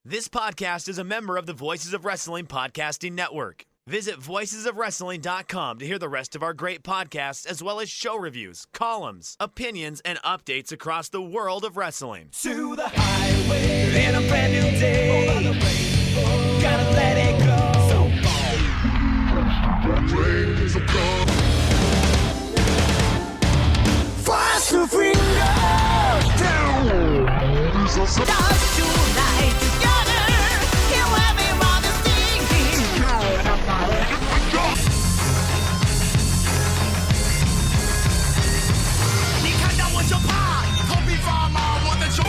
This podcast is a member of the Voices of Wrestling Podcasting Network. Visit voicesofwrestling.com to hear the rest of our great podcasts, as well as show reviews, columns, opinions, and updates across the world of wrestling. To the highway in a brand new day. Over the rainbow, gotta let it go. So fast to finger down. Stars tonight together. Here everyone is singing. 你看到我就怕，头皮发麻，我的手。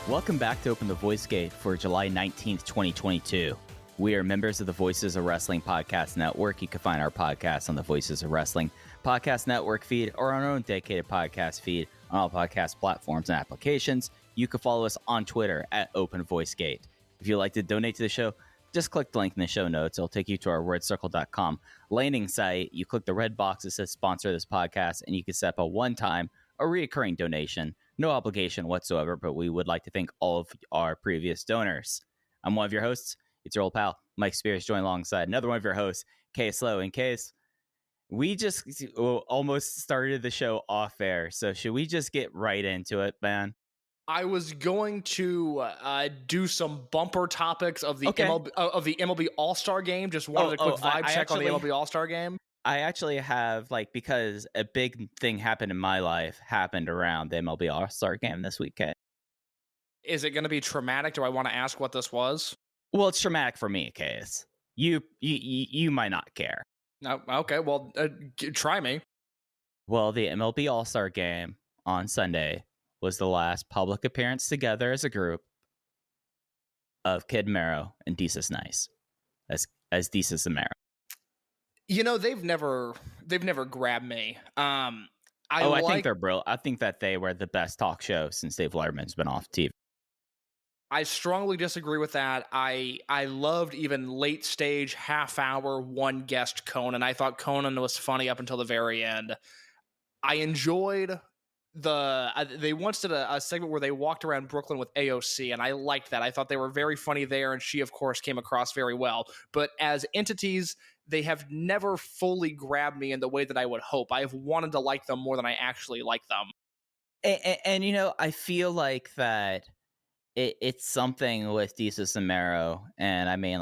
Welcome back to Open the Voice Gate for July 19th, 2022. We are members of the Voices of Wrestling Podcast Network. You can find our podcast on the Voices of Wrestling Podcast Network feed or on our own dedicated podcast feed on all podcast platforms and applications. You can follow us on Twitter at Open Voice Gate. If you'd like to donate to the show, just click the link in the show notes. It'll take you to our wordcircle.com landing site. You click the red box that says sponsor this podcast, and you can set up a one-time or recurring donation. No obligation whatsoever, but we would like to thank all of our previous donors. I'm one of your hosts. It's your old pal, Mike Spears, joined alongside another one of your hosts, Case Lowe. And Case, we just almost started the show off air, so should we just get right into it, man? I was going to do some bumper topics of the MLB All-Star Game. Just wanted a quick vibe check on the MLB All-Star Game. I actually have, because a big thing happened in my life happened around the MLB All-Star Game this weekend. Is it going to be traumatic? Do I want to ask what this was? Well, it's traumatic for me, Case. You might not care. No, okay, well, try me. Well, the MLB All-Star Game on Sunday was the last public appearance together as a group of Kid Mero and Desus Nice as Desus and Mero. You know, they've never grabbed me. I think they're brilliant. I think that they were the best talk show since Dave Letterman's been off TV. I strongly disagree with that. I loved even late stage half hour one guest Conan. I thought Conan was funny up until the very end. I enjoyed they once did a segment where they walked around Brooklyn with AOC, and I liked that. I thought they were very funny there, and she, of course, came across very well. But as entities, they have never fully grabbed me in the way that I would hope. I have wanted to like them more than I actually like them. And you know, I feel like that it's something with Desus and Mero, and I mean,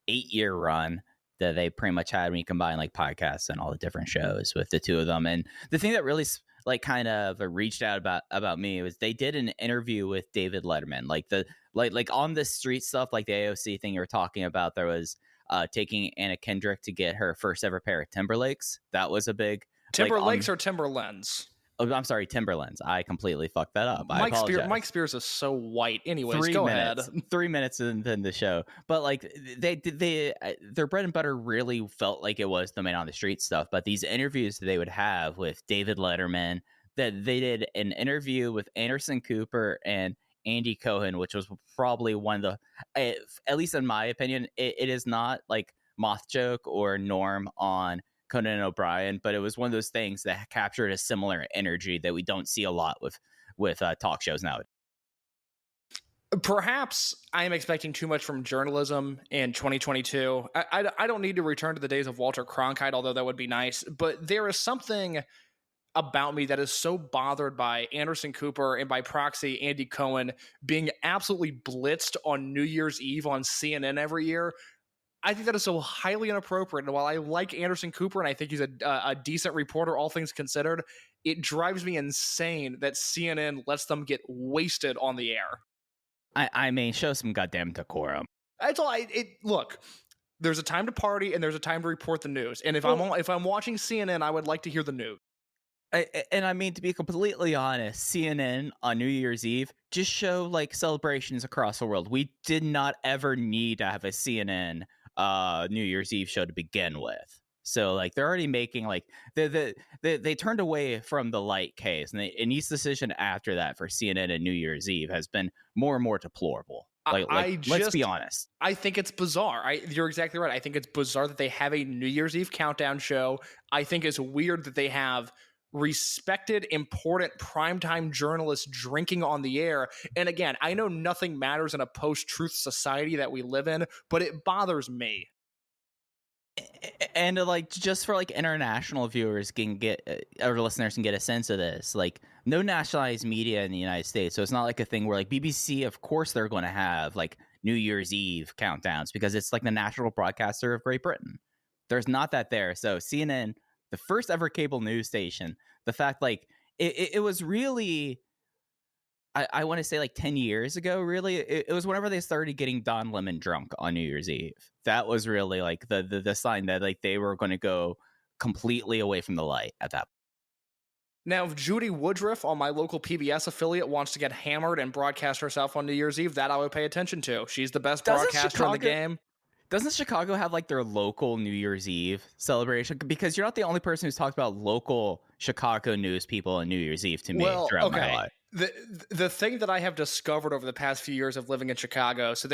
8-year run that they pretty much had when you combine podcasts and all the different shows with the two of them. And the thing that really kind of reached out about me was they did an interview with David Letterman, like on the street stuff, like the AOC thing you were talking about. There was taking Anna Kendrick to get her first ever pair of Timberlakes. That was a big Timberlakes or Timberlands. Oh, I'm sorry, Timberlands. I completely fucked that up. I apologize. Mike Spears is so white. Anyways, ahead. 3 3 minutes into the show, but their bread and butter really felt like it was the man on the street stuff. But these interviews that they would have with David Letterman, that they did an interview with Anderson Cooper and Andy Cohen, which was probably one of the, at least in my opinion, it is not like Moth Joke or Norm on Conan and O'Brien, but it was one of those things that captured a similar energy that we don't see a lot with talk shows now. Perhaps I am expecting too much from journalism in 2022. I don't need to return to the days of Walter Cronkite, although that would be nice, but there is something about me that is so bothered by Anderson Cooper and by proxy Andy Cohen being absolutely blitzed on New Year's Eve on CNN every year. I think that is so highly inappropriate. And while I like Anderson Cooper and I think he's a decent reporter, all things considered, it drives me insane that CNN lets them get wasted on the air. I mean, show some goddamn decorum. That's all. Look, there's a time to party and there's a time to report the news. And if I'm watching CNN, I would like to hear the news. And I mean, to be completely honest, CNN on New Year's Eve just show celebrations across the world. We did not ever need to have a CNN New Year's Eve show to begin with. So like they're already making like they turned away from the light case, and each decision after that for CNN and New Year's Eve has been more and more deplorable. Let's be honest. I think it's bizarre. You're exactly right. I think it's bizarre that they have a New Year's Eve countdown show. I think it's weird that they have respected, important primetime journalists drinking on the air. And again, I know nothing matters in a post-truth society that we live in, but it bothers me. And like just for like international viewers can get or listeners can get a sense of this, like no nationalized media in the United States, so it's not like a thing where like BBC, of course they're going to have like New Year's Eve countdowns because it's like the national broadcaster of Great Britain. There's not that there. So CNN, the first ever cable news station, the fact like it was really, I want to say like 10 years ago, really. It was whenever they started getting Don Lemon drunk on New Year's Eve. That was really like the sign that like they were going to go completely away from the light at that point. Now, if Judy Woodruff on my local PBS affiliate wants to get hammered and broadcast herself on New Year's Eve, that I would pay attention to. She's the best broadcaster in the game. Doesn't Chicago have like their local New Year's Eve celebration? Because you're not the only person who's talked about local Chicago news people on New Year's Eve to me throughout my life. The thing that I have discovered over the past few years of living in Chicago, so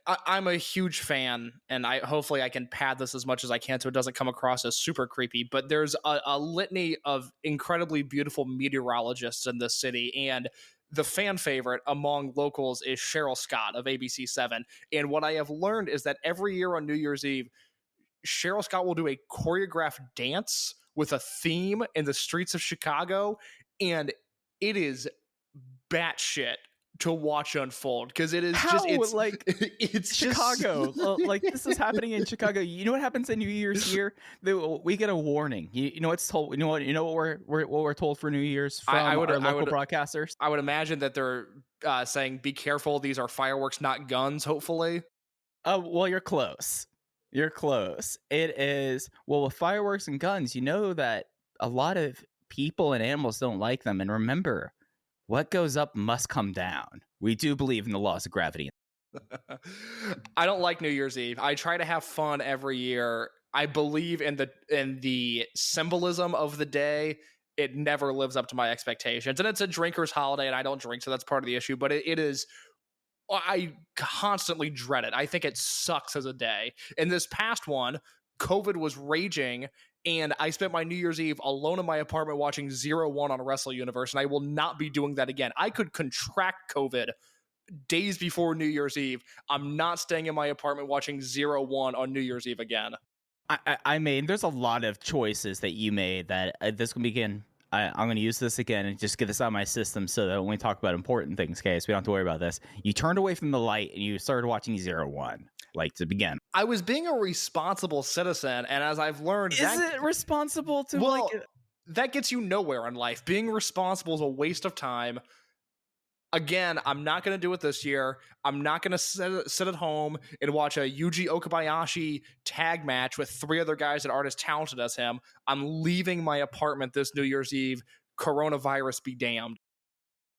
I'm a huge fan, and hopefully I can pad this as much as I can so it doesn't come across as super creepy, but there's a litany of incredibly beautiful meteorologists in this city, and the fan favorite among locals is Cheryl Scott of ABC7. And what I have learned is that every year on New Year's Eve, Cheryl Scott will do a choreographed dance with a theme in the streets of Chicago, and it is batshit to watch unfold because it is it's Chicago. Like this is happening in Chicago. You know what happens in New Year's here? We get a warning. You know what's told. You know what we're told for New Year's from our local broadcasters. I would imagine that they're saying, "Be careful. These are fireworks, not guns." Hopefully. Well, you're close. You're close. It is with fireworks and guns. You know that a lot of people and animals don't like them. And remember, what goes up must come down. We do believe in the laws of gravity. I don't like New Year's Eve. I try to have fun every year. I believe in the symbolism of the day. It never lives up to my expectations. And it's a drinker's holiday, and I don't drink, so that's part of the issue. But it is... I constantly dread it. I think it sucks as a day. In this past one, COVID was raging, and I spent my New Year's Eve alone in my apartment watching 0-1 on Wrestle Universe, and I will not be doing that again. I could contract COVID days before New Year's Eve. I'm not staying in my apartment watching 0-1 on New Year's Eve again. I mean, there's a lot of choices that you made that this can begin. I'm going to use this again and just get this out of my system so that when we talk about important things, Case, we don't have to worry about this. You turned away from the light and you started watching 0-1, like to begin. I was being a responsible citizen, and as I've learned... Is it responsible to that gets you nowhere in life. Being responsible is a waste of time. Again, I'm not going to do it this year. I'm not going to sit at home and watch a Yuji Okabayashi tag match with 3 other guys that aren't as talented as him. I'm leaving my apartment this New Year's Eve. Coronavirus be damned.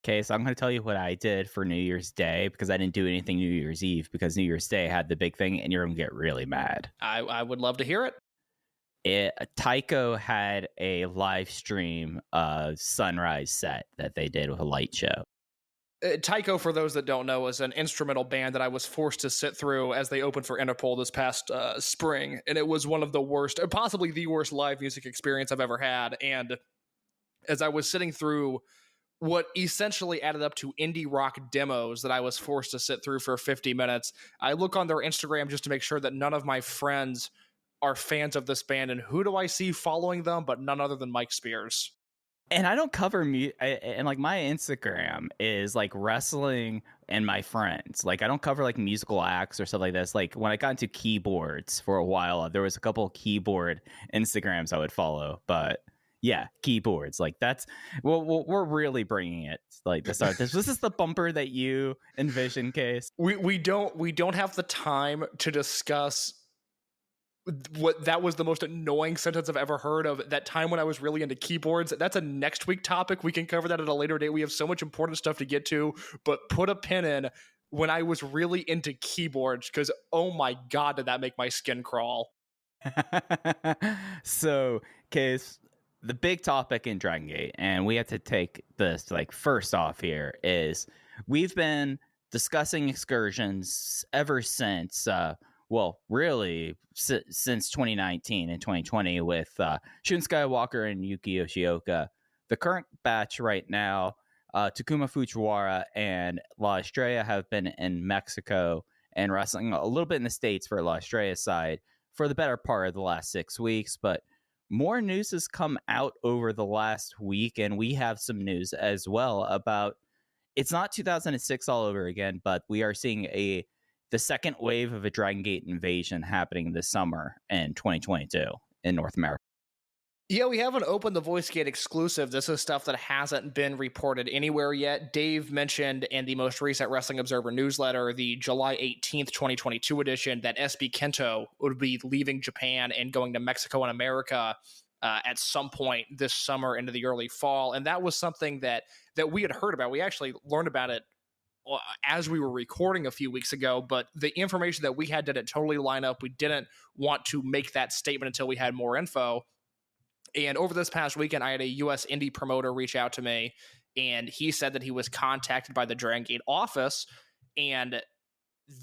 Okay, so I'm going to tell you what I did for New Year's Day because I didn't do anything New Year's Eve because New Year's Day had the big thing and you're going to get really mad. I would love to hear it. Tycho had a live stream sunrise set that they did with a light show. Tycho, for those that don't know, is an instrumental band that I was forced to sit through as they opened for Interpol this past spring, and it was one of the worst, possibly the worst live music experience I've ever had. And as I was sitting through what essentially added up to indie rock demos that I was forced to sit through for 50 minutes, I look on their Instagram just to make sure that none of my friends are fans of this band, and who do I see following them but none other than Mike Spears. And I don't cover and like my Instagram is like wrestling and my friends. Like I don't cover like musical acts or stuff like this. Like when I got into keyboards for a while, there was a couple of keyboard Instagrams I would follow. But yeah, keyboards, like that's we're really bringing it like to start this. This is the bumper that you envision, Case. We don't have the time to discuss what that was the most annoying sentence I've ever heard of. That time when I was really into keyboards. That's a next week topic. We can cover that at a later date. We have so much important stuff to get to, but put a pin in when I was really into keyboards, because oh my God, did that make my skin crawl. So, Case, the big topic in Dragon Gate, and we have to take this like first off here, is we've been discussing excursions ever since, well, really since 2019 and 2020 with Shun Skywalker and Yuki Yoshioka. The current batch right now, Takuma Fujiwara and La Estrella have been in Mexico and wrestling a little bit in the States for La Estrella's side for the better part of the last 6 weeks, but more news has come out over the last week, and we have some news as well about it's not 2006 all over again, but we are seeing the second wave of a Dragon Gate invasion happening this summer in 2022 in North America. Yeah, we haven't opened the VoiceGate exclusive. This is stuff that hasn't been reported anywhere yet. Dave mentioned in the most recent Wrestling Observer newsletter, the July 18th, 2022 edition, that SB Kento would be leaving Japan and going to Mexico and America at some point this summer into the early fall. And that was something that we had heard about. We actually learned about it as we were recording a few weeks ago, but the information that we had didn't totally line up. We didn't want to make that statement until we had more info. And over this past weekend, I had a U.S. indie promoter reach out to me, and he said that he was contacted by the Dragongate office, and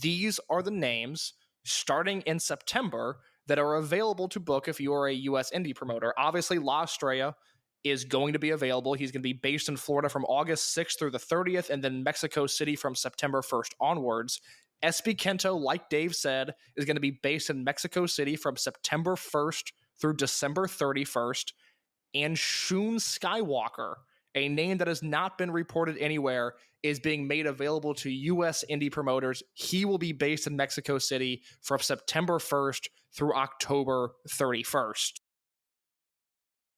these are the names starting in September that are available to book if you are a U.S. indie promoter. Obviously, La Estrella is going to be available. He's going to be based in Florida from August 6th through the 30th, and then Mexico City from September 1st onwards. SB Kento, like Dave said, is going to be based in Mexico City from September 1st through December 31st, and Shun Skywalker, a name that has not been reported anywhere, is being made available to U.S. indie promoters. He will be based in Mexico City from September 1st through October 31st.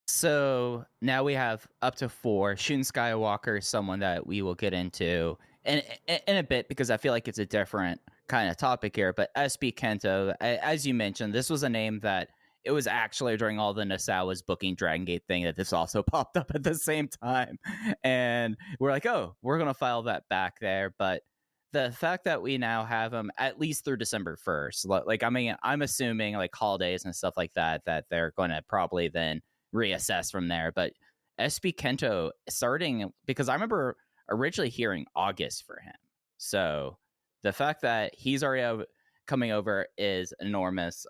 So now we have up to 4. Shun Skywalker is someone that we will get into in a bit because I feel like it's a different kind of topic here. But SB Kento, as you mentioned, this was a name that it was actually during all the Nasawa's booking Dragon Gate thing that this also popped up at the same time. And we're like, oh, we're going to file that back there. But the fact that we now have him at least through December 1st, like, I mean, I'm assuming like holidays and stuff like that they're going to probably then reassess from there. But SB Kento starting, because I remember originally hearing August for him. So the fact that he's already coming over is enormous.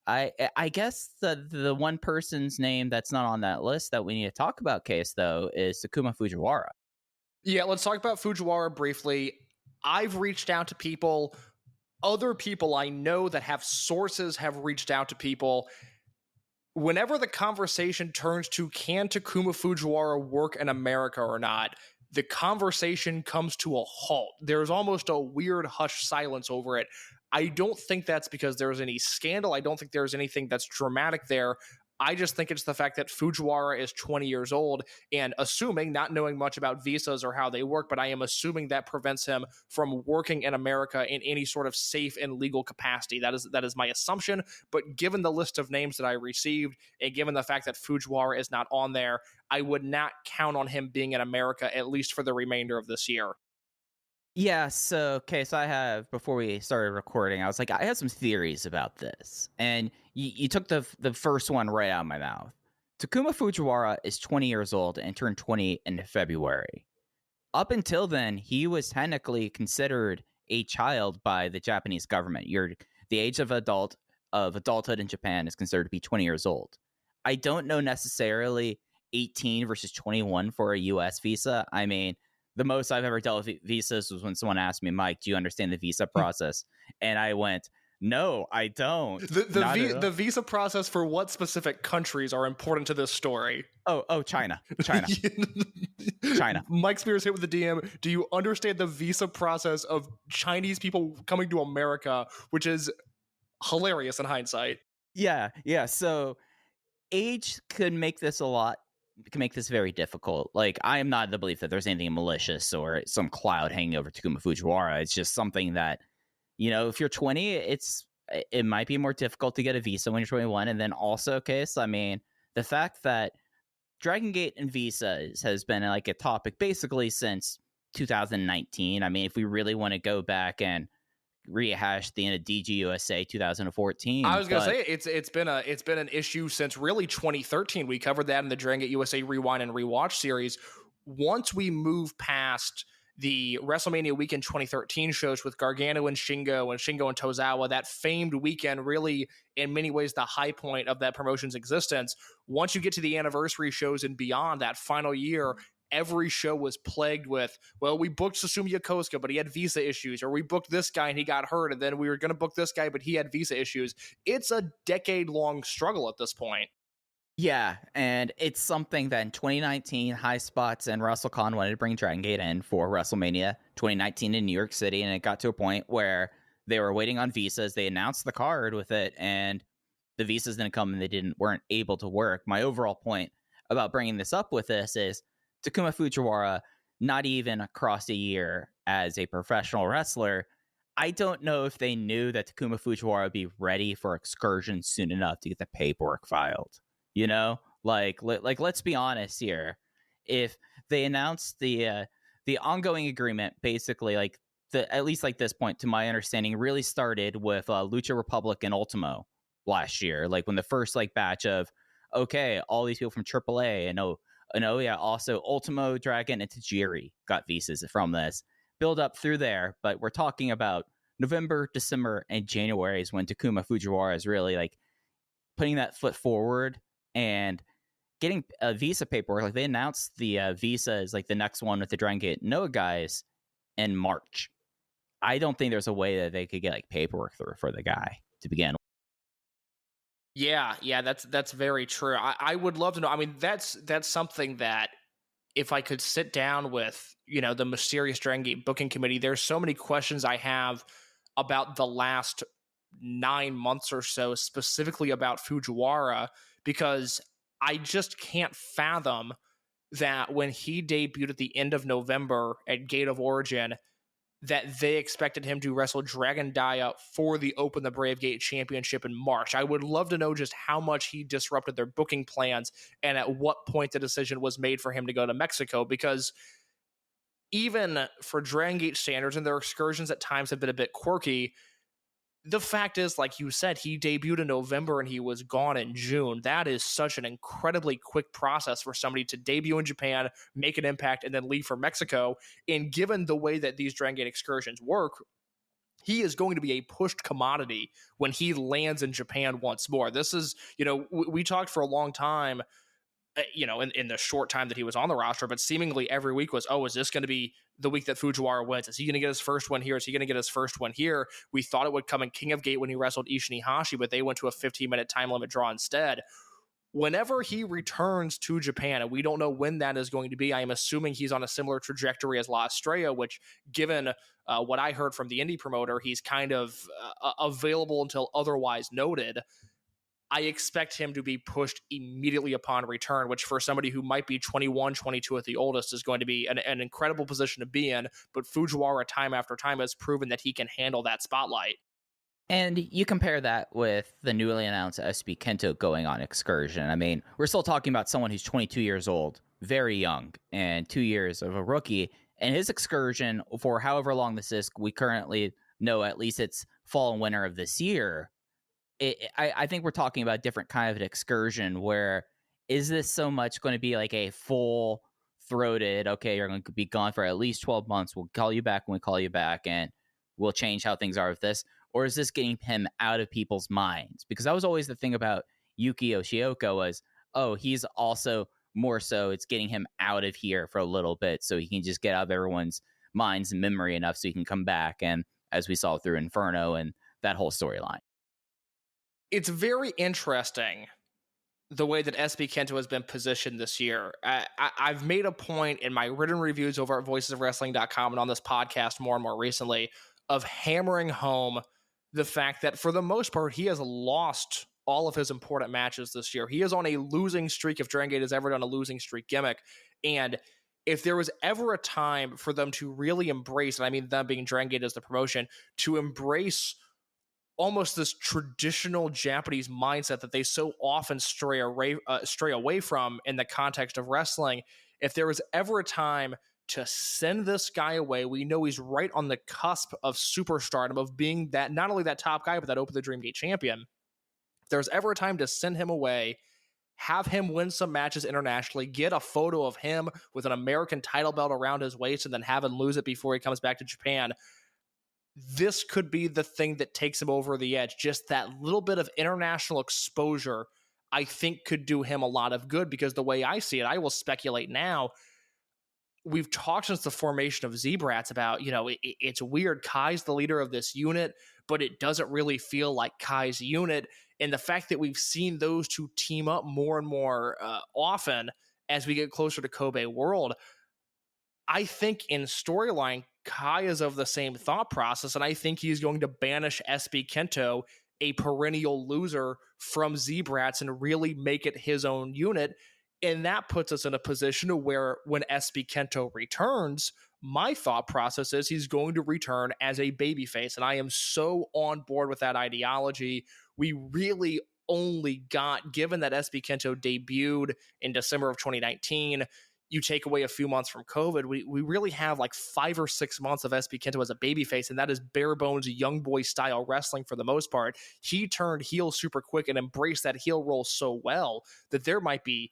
I guess the one person's name that's not on that list that we need to talk about, Case, though, is Sakuma Fujiwara. Yeah, let's talk about Fujiwara briefly. I've reached out to people. Other people I know that have sources have reached out to people. Whenever the conversation turns to can Takuma Fujiwara work in America or not, the conversation comes to a halt. There's almost a weird hushed silence over it. I don't think that's because there's any scandal. I don't think there's anything that's dramatic there. I just think it's the fact that Fujiwara is 20 years old, and assuming, not knowing much about visas or how they work, but I am assuming that prevents him from working in America in any sort of safe and legal capacity. That is my assumption. But given the list of names that I received, and given the fact that Fujiwara is not on there, I would not count on him being in America, at least for the remainder of this year. Yeah, so, okay, so I have, before we started recording, I was like, I have some theories about this. And you took the first one right out of my mouth. Takuma Fujiwara is 20 years old and turned 20 in February. Up until then, he was technically considered a child by the Japanese government. The age of adulthood in Japan is considered to be 20 years old. I don't know necessarily 18 versus 21 for a U.S. visa. I mean, the most I've ever dealt with visas was when someone asked me, Mike, do you understand the visa process? And I went, no, I don't. The visa process for what specific countries are important to this story? Oh, China. China. Mike Spears hit with the DM. Do you understand the visa process of Chinese people coming to America, which is hilarious in hindsight? Yeah. So age can make this very difficult. Like, I am not of the belief that there's anything malicious or some cloud hanging over Takuma Fujiwara. It's just something that, if you're 20, it might be more difficult to get a visa when you're 21. And then also, Case, I mean, the fact that Dragongate and visas has been like a topic basically since 2019. I mean, if we really want to go back and rehashed the end of DGUSA 2014. I was gonna say it's been an issue since really 2013. We covered that in the Dragongate USA Rewind and Rewatch series. Once we move past the WrestleMania weekend 2013 shows with Gargano and Shingo and Tozawa, that famed weekend, really in many ways the high point of that promotion's existence. Once you get to the anniversary shows and beyond, that final year, every show was plagued with, well, we booked Susumu Yokosuka, but he had visa issues, or we booked this guy and he got hurt, and then we were going to book this guy, but he had visa issues. It's a decade-long struggle at this point. Yeah, and it's something that in 2019, High Spots and WrestleCon wanted to bring Dragon Gate in for WrestleMania 2019 in New York City, and it got to a point where they were waiting on visas. They announced the card with it, and the visas didn't come, and they weren't able to work. My overall point about bringing this up with this is Takuma Fujiwara, not even across a year as a professional wrestler, I don't know if they knew that Takuma Fujiwara would be ready for Excursion soon enough to get the paperwork filed. You know, like let's be honest here. If they announced the ongoing agreement, basically, like at least like this point, to my understanding, really started with Lucha Republic and Ultimo last year. Like when the first like batch of all these people from AAA and also Ultimo, Dragon, and Tajiri got visas from this. Build up through there, but we're talking about November, December, and January is when Takuma Fujiwara is really like putting that foot forward and getting a visa paperwork. Like they announced the visa is like the next one with the Dragon Gate Noah guys in March. I don't think there's a way that they could get like paperwork through for the guy to begin. Yeah, that's very true. I would love to know. I mean, that's something that if I could sit down with, the mysterious Dragon Gate booking committee, there's so many questions I have about the last 9 months or so, specifically about Fujiwara, because I just can't fathom that when he debuted at the end of November at Gate of Origin, that they expected him to wrestle Dragon Dia for the Open the Brave Gate Championship in March. I would love to know just how much he disrupted their booking plans and at what point the decision was made for him to go to Mexico, because even for Dragon Gate standards, and their excursions at times have been a bit quirky, the fact is, like you said, he debuted in November and he was gone in June. That is such an incredibly quick process for somebody to debut in Japan, make an impact, and then leave for Mexico. And given the way that these Dragon Gate excursions work, he is going to be a pushed commodity when he lands in Japan once more. This is, we talked for a long time, in the short time that he was on the roster, but seemingly every week was, is this going to be the week that Fujiwara wins? Is he going to get his first one here? Is he going to get his first one here? We thought it would come in King of Gate when he wrestled Ishin Hashi, but they went to a 15-minute time limit draw instead. Whenever he returns to Japan, and we don't know when that is going to be, I am assuming he's on a similar trajectory as La Estrella, which, given what I heard from the indie promoter, he's kind of available until otherwise noted. I expect him to be pushed immediately upon return, which for somebody who might be 21, 22 at the oldest is going to be an incredible position to be in. But Fujiwara, time after time, has proven that he can handle that spotlight. And you compare that with the newly announced SB Kento going on Excursion. I mean, we're still talking about someone who's 22 years old, very young, and 2 years of a rookie. And his Excursion, for however long this is, we currently know at least it's fall and winter of this year. I think we're talking about a different kind of an excursion where is this so much going to be like a full-throated, you're going to be gone for at least 12 months, we'll call you back when we call you back, and we'll change how things are with this? Or is this getting him out of people's minds? Because that was always the thing about Yuki Yoshioka was, he's also more so it's getting him out of here for a little bit so he can just get out of everyone's minds and memory enough so he can come back, and as we saw through Inferno and that whole storyline. It's very interesting the way that SB Kento has been positioned this year. I've made a point in my written reviews over at voicesofwrestling.com and on this podcast more and more recently of hammering home the fact that for the most part, he has lost all of his important matches this year. He is on a losing streak if Dragon Gate has ever done a losing streak gimmick. And if there was ever a time for them to really embrace, and I mean them being Dragon Gate as the promotion, to embrace almost this traditional Japanese mindset that they so often stray away from in the context of wrestling. If there was ever a time to send this guy away. We know he's right on the cusp of superstardom, of being that, not only that top guy, but that Open the Dream Gate champion. If there's ever a time to send him away, have him win some matches internationally, get a photo of him with an American title belt around his waist, and then have him lose it before he comes back to Japan. This could be the thing that takes him over the edge. Just that little bit of international exposure, I think, could do him a lot of good, because the way I see it, I will speculate now, we've talked since the formation of Z-Brats about, it's weird. Kai's the leader of this unit, but it doesn't really feel like Kai's unit. And the fact that we've seen those two team up more and more often as we get closer to Kobe World, I think in storyline, Kai is of the same thought process, and I think he's going to banish SB Kento, a perennial loser, from Z-Brats and really make it his own unit. And that puts us in a position where when SB Kento returns, my thought process is he's going to return as a babyface. And I am so on board with that ideology. We really only got, given that SB Kento debuted in December of 2019, you take away a few months from COVID, we really have like 5 or 6 months of SB Kento as a babyface, and that is bare bones young boy style wrestling for the most part. He turned heel super quick and embraced that heel role so well that there might be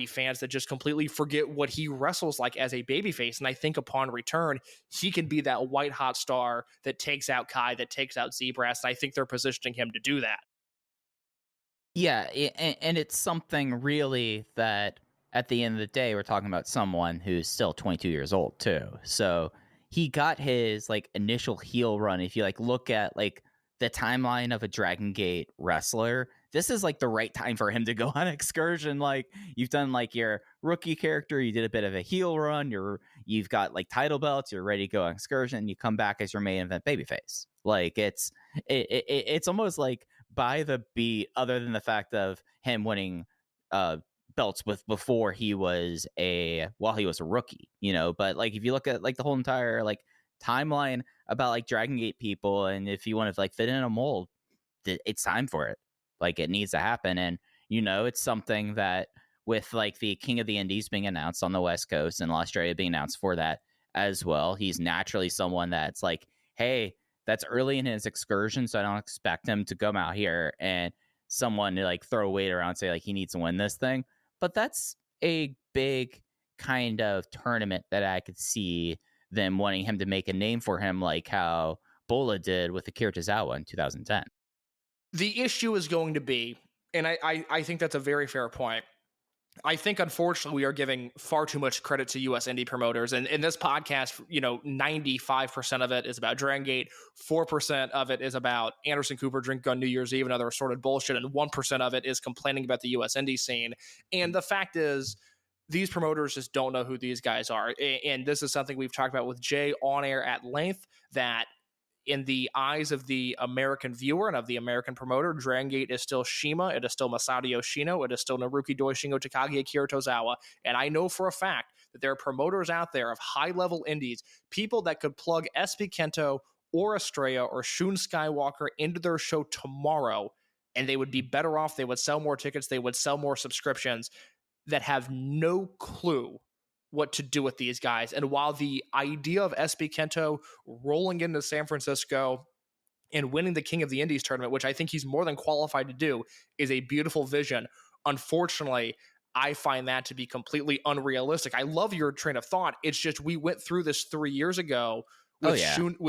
fans that just completely forget what he wrestles like as a babyface. And I think upon return, he can be that white hot star that takes out Kai, that takes out Z-Brats. And I think they're positioning him to do that. Yeah, and it's something really that at the end of the day, we're talking about someone who's still 22 years old too. So he got his like initial heel run. If you like look at like the timeline of a Dragon Gate wrestler, this is like the right time for him to go on Excursion. Like you've done like your rookie character, you did a bit of a heel run, you've got like title belts, you're ready to go on Excursion, you come back as your main event babyface. Like it's almost like by the beat, other than the fact of him winning belts before he was a rookie, but like if you look at like the whole entire like timeline about like Dragon Gate people, and if you want to like fit in a mold, it's time for it. Like it needs to happen. And it's something that with like the King of the Indies being announced on the West Coast and Australia being announced for that as well, he's naturally someone that's like, hey, that's early in his excursion, so I don't expect him to come out here and someone to like throw weight around and say like he needs to win this thing. But that's a big kind of tournament that I could see them wanting him to make a name for him, like how Bola did with Akira Tozawa in 2010. The issue is going to be, and I think that's a very fair point, I think, unfortunately, we are giving far too much credit to U.S. indie promoters. And in this podcast, 95% of it is about Dragon Gate, 4% of it is about Anderson Cooper drink on New Year's Eve and other assorted bullshit, and 1% of it is complaining about the U.S. indie scene. And the fact is, these promoters just don't know who these guys are. And this is something we've talked about with Jay on air at length, that in the eyes of the American viewer and of the American promoter, Dragon Gate is still Shima, it is still Masato Yoshino, it is still Naruki Doi, Shingo Takagi, Akira Tozawa. And I know for a fact that there are promoters out there of high-level indies, people that could plug SB Kento or Estrella or Shun Skywalker into their show tomorrow, and they would be better off, they would sell more tickets, they would sell more subscriptions, that have no clue what to do with these guys. And while the idea of SB Kento rolling into San Francisco and winning the King of the Indies tournament, which I think he's more than qualified to do, is a beautiful vision, unfortunately, I find that to be completely unrealistic. I love your train of thought. It's just we went through this 3 years ago with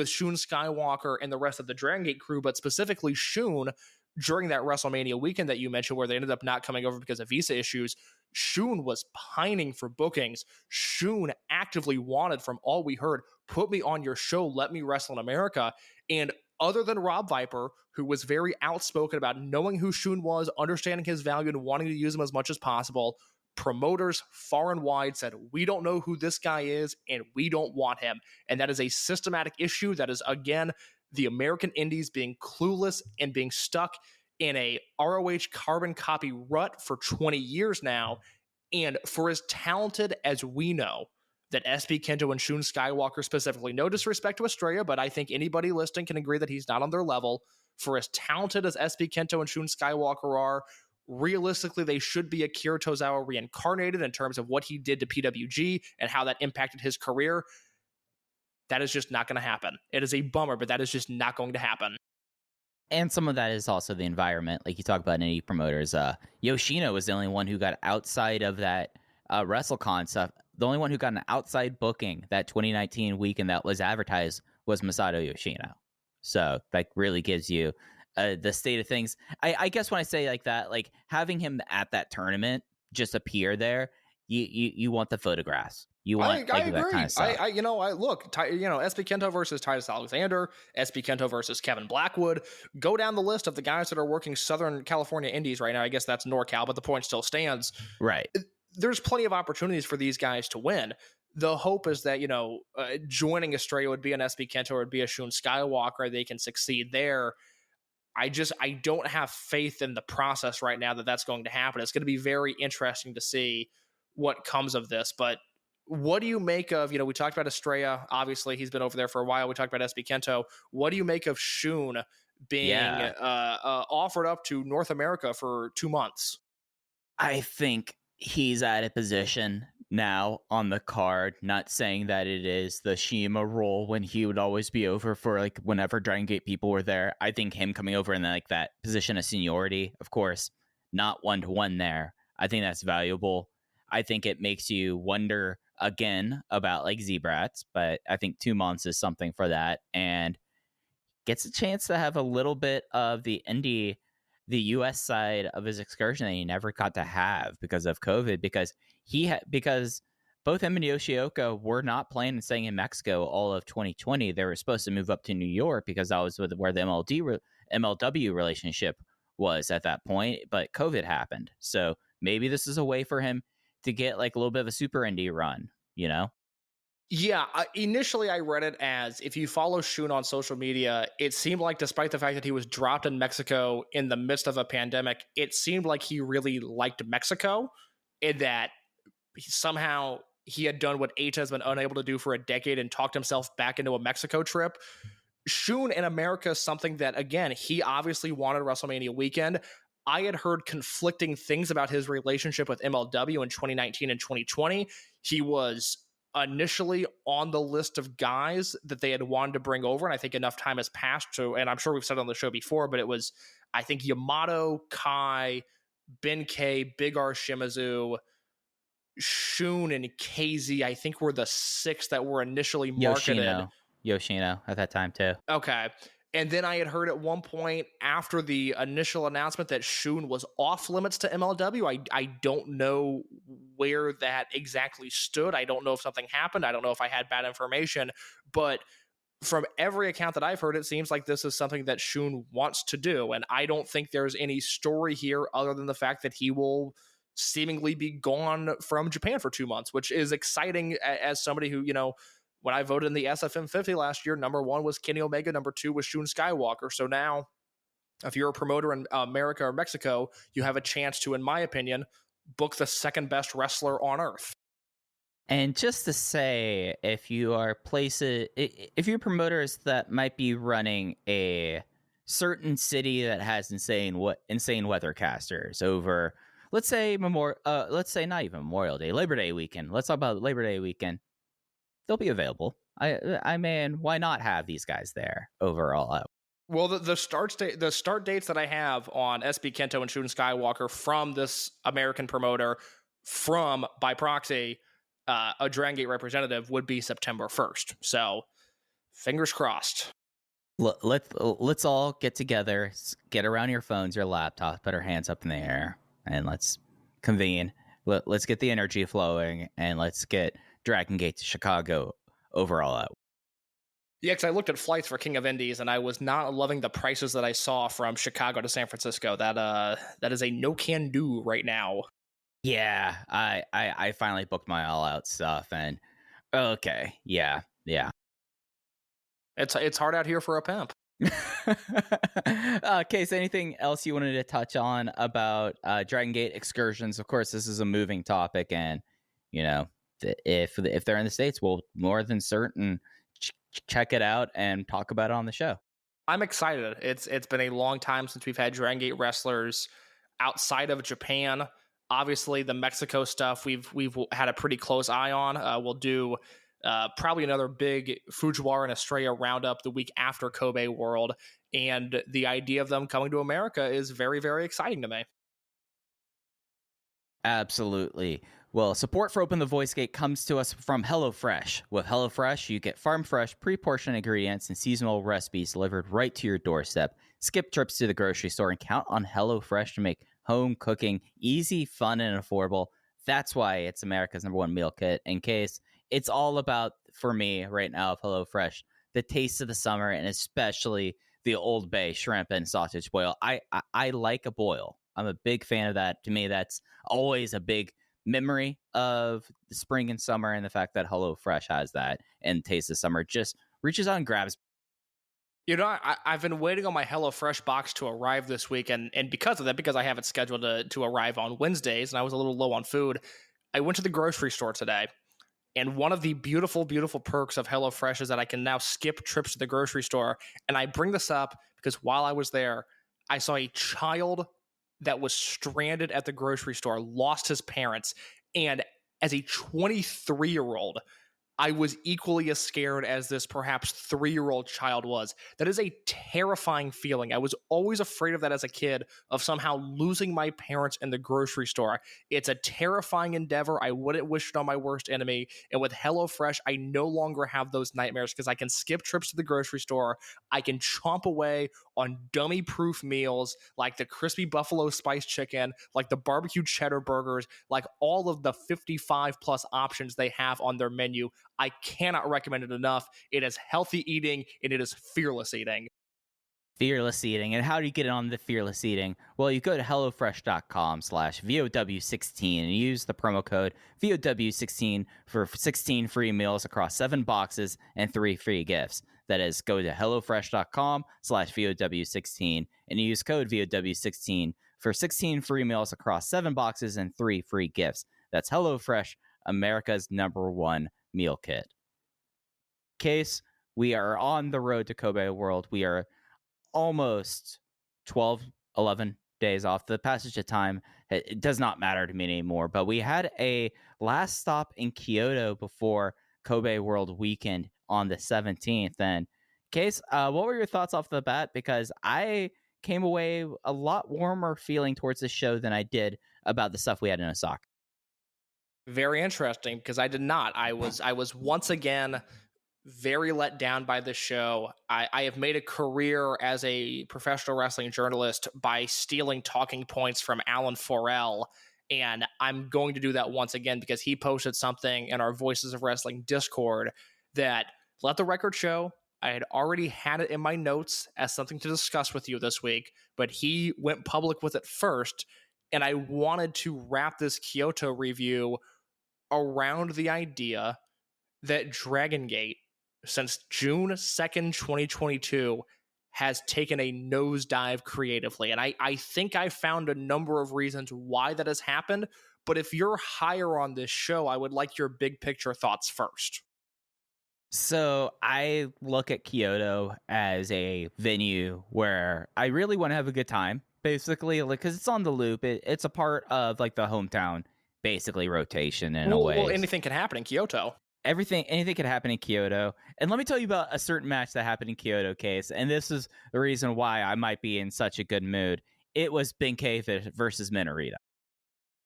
Shun Skywalker and the rest of the Dragon Gate crew, but specifically Shun during that WrestleMania weekend that you mentioned, where they ended up not coming over because of visa issues. Shun was pining for bookings. Shun actively wanted, from all we heard, put me on your show, let me wrestle in America. And other than Rob Viper, who was very outspoken about knowing who Shun was, understanding his value, and wanting to use him as much as possible, promoters far and wide said, we don't know who this guy is, and we don't want him. And that is a systematic issue. That is, again, the American indies being clueless and being stuck in a ROH carbon copy rut for 20 years now. And for as talented as we know that SB Kento and Shun Skywalker specifically, no disrespect to Estrella, but I think anybody listening can agree that he's not on their level. For as talented as SB Kento and Shun Skywalker are, realistically, they should be a Akira Tozawa reincarnated in terms of what he did to PWG and how that impacted his career. That is just not going to happen. It is a bummer, but that is just not going to happen. And some of that is also the environment. Like you talk about indie promoters. Yoshino was the only one who got outside of that WrestleCon stuff. The only one who got an outside booking that 2019 weekend that was advertised was Masato Yoshino. So that really gives you the state of things. I guess when I say like that, like having him at that tournament just appear there, you want the photographs. You want I agree. that kind of stuff. SB Kento versus Titus Alexander, SB Kento versus Kevin Blackwood. Go down the list of the guys that are working Southern California indies right now. I guess that's NorCal, but the point still stands. Right. There's plenty of opportunities for these guys to win. The hope is that, joining Estrella would be an SB Kento or would be a Shun Skywalker. They can succeed there. I don't have faith in the process right now that that's going to happen. It's going to be very interesting to see what comes of this. But what do you make of, we talked about Estrella. Obviously, he's been over there for a while. We talked about SB Kento. What do you make of Shun being offered up to North America for 2 months? I think he's at a position now on the card, not saying that it is the Shima role when he would always be over for like whenever Dragon Gate people were there. I think him coming over in like that position of seniority, of course, not 1-to-1 there. I think that's valuable. I think it makes you wonder again about like Z-Brats, but I think 2 months is something for that, and gets a chance to have a little bit of the US side of his excursion that he never got to have because of COVID, because because both him and Yoshioka were not planning and staying in Mexico all of 2020. They were supposed to move up to New York because that was where the MLW relationship was at that point, but COVID happened. So maybe this is a way for him to get like a little bit of a super indie run, Yeah, initially I read it as, if you follow Shun on social media, it seemed like despite the fact that he was dropped in Mexico in the midst of a pandemic, it seemed like he really liked Mexico, and that somehow he had done what H has been unable to do for a decade and talked himself back into a Mexico trip. Shun in America is something that, again, he obviously wanted WrestleMania weekend. I had heard conflicting things about his relationship with MLW in 2019 and 2020. He was initially on the list of guys that they had wanted to bring over, and I think enough time has passed to, and I'm sure we've said it on the show before, but it was, I think, Yamato, Kai, Ben K, Big R Shimizu, Shun, and KZ, I think, were the 6 that were initially marketed. Yoshino at that time too. Okay. And then I had heard at one point after the initial announcement that Shun was off limits to MLW. I don't know where that exactly stood. I don't know if something happened. I don't know if I had bad information. But from every account that I've heard, it seems like this is something that Shun wants to do. And I don't think there's any story here other than the fact that he will seemingly be gone from Japan for 2 months, which is exciting as somebody who, when I voted in the SFM 50 last year, number 1 was Kenny Omega, number 2 was Shun Skywalker. So now, if you're a promoter in America or Mexico, you have a chance to, in my opinion, book the second best wrestler on earth. And just to say, if you're promoters that might be running a certain city that has insane weathercasters over, let's say not even Memorial Day, Labor Day weekend. Let's talk about Labor Day weekend. They'll be available. I mean, why not have these guys there overall? Well, the start dates that I have on SB Kento and Shun Skywalker from this American promoter, from by proxy, a Dragon Gate representative, would be September 1st. So, fingers crossed. Let's all get together, get around your phones, your laptops, put our hands up in the air, and let's convene. Let's get the energy flowing, and let's get Dragon Gate to Chicago overall out. Yeah, because I looked at flights for King of Indies, and I was not loving the prices that I saw from Chicago to San Francisco. That is a no can do right now. Yeah, I finally booked my all out stuff, and okay, yeah. It's hard out here for a pimp. Case, anything else you wanted to touch on about Dragon Gate excursions? Of course, this is a moving topic, and if they're in the States, we'll more than certain check it out and talk about it on the show. I'm excited. It's been a long time since we've had Dragon Gate wrestlers. outside of Japan. Obviously, the Mexico stuff we've had a pretty close eye on. We'll do probably another big Fujiwara and Estrella roundup the week after Kobe World, and the idea of them coming to America is very, very exciting to me. Absolutely. Well, support for Open the Voice Gate comes to us from HelloFresh. With HelloFresh, you get farm fresh, pre-portioned ingredients and seasonal recipes delivered right to your doorstep. Skip trips to the grocery store and count on HelloFresh to make home cooking easy, fun, and affordable. That's why it's America's #1 meal kit. In case it's all about, for me right now, of HelloFresh, the taste of the summer, and especially the Old Bay shrimp and sausage boil. I like a boil. I'm a big fan of that. To me, that's always a big memory of the spring and summer, and the fact that HelloFresh has that and Taste of Summer just reaches out and grabs. You know, I've been waiting on my HelloFresh box to arrive this week, and because of that, because I have it scheduled to arrive on Wednesdays, and I was a little low on food, I went to the grocery store today. And one of the beautiful, beautiful perks of HelloFresh is that I can now skip trips to the grocery store. And I bring this up because while I was there, I saw a child that was stranded at the grocery store, lost his parents. And as a 23-year-old, I was equally as scared as this perhaps 3-year-old child was. That is a terrifying feeling. I was always afraid of that as a kid, of somehow losing my parents in the grocery store. It's a terrifying endeavor. I wouldn't wish it on my worst enemy. And with HelloFresh, I no longer have those nightmares because I can skip trips to the grocery store. I can chomp away on dummy-proof meals like the crispy buffalo spice chicken, like the barbecue cheddar burgers, like all of the 55-plus options they have on their menu. I cannot recommend it enough. It is healthy eating, and it is fearless eating. Fearless eating. And how do you get on the fearless eating? Well, you go to HelloFresh.com/VOW16 and use the promo code VOW16 for 16 free meals across 7 boxes and 3 free gifts. That is, go to HelloFresh.com/VOW16 and use code VOW16 for 16 free meals across 7 boxes and 3 free gifts. That's HelloFresh, America's #1 meal kit. Case, we are on the road to Kobe World. We are almost 11 days off. The passage of time, it does not matter to me anymore, but we had a last stop in Kyoto before Kobe World weekend on the 17th. And Case, what were your thoughts off the bat? Because I came away a lot warmer feeling towards the show than I did about the stuff we had in Osaka. Very interesting, because I did not. I was once again very let down by this show. I have made a career as a professional wrestling journalist by stealing talking points from Alan Forel, and I'm going to do that once again because he posted something in our Voices of Wrestling Discord that, let the record show, I had already had it in my notes as something to discuss with you this week, but he went public with it first, and I wanted to wrap this Kyoto review around the idea that Dragongate, since June 2nd, 2022, has taken a nosedive creatively. And I think I found a number of reasons why that has happened. But if you're higher on this show, I would like your big picture thoughts first. So I look at Kyoto as a venue where I really want to have a good time, basically, like, because it's on the loop. It's a part of like the hometown, basically, rotation in a way. Well, anything can happen in Kyoto. Anything could happen in Kyoto. And let me tell you about a certain match that happened in Kyoto, Case. And this is the reason why I might be in such a good mood. It was Benkei versus Menorito.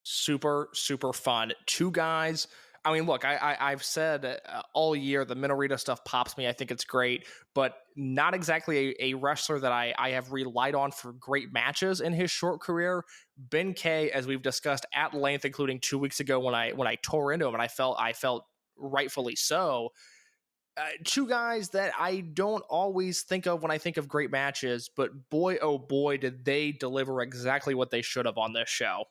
Super, super fun. Two guys. I mean, look, I've said all year the Menorito stuff pops me. I think it's great, but not exactly a wrestler that I have relied on for great matches in his short career. Benkei, as we've discussed at length, including 2 weeks ago when I tore into him, and I felt rightfully so. Two guys that I don't always think of when I think of great matches, but boy, oh boy, did they deliver exactly what they should have on this show.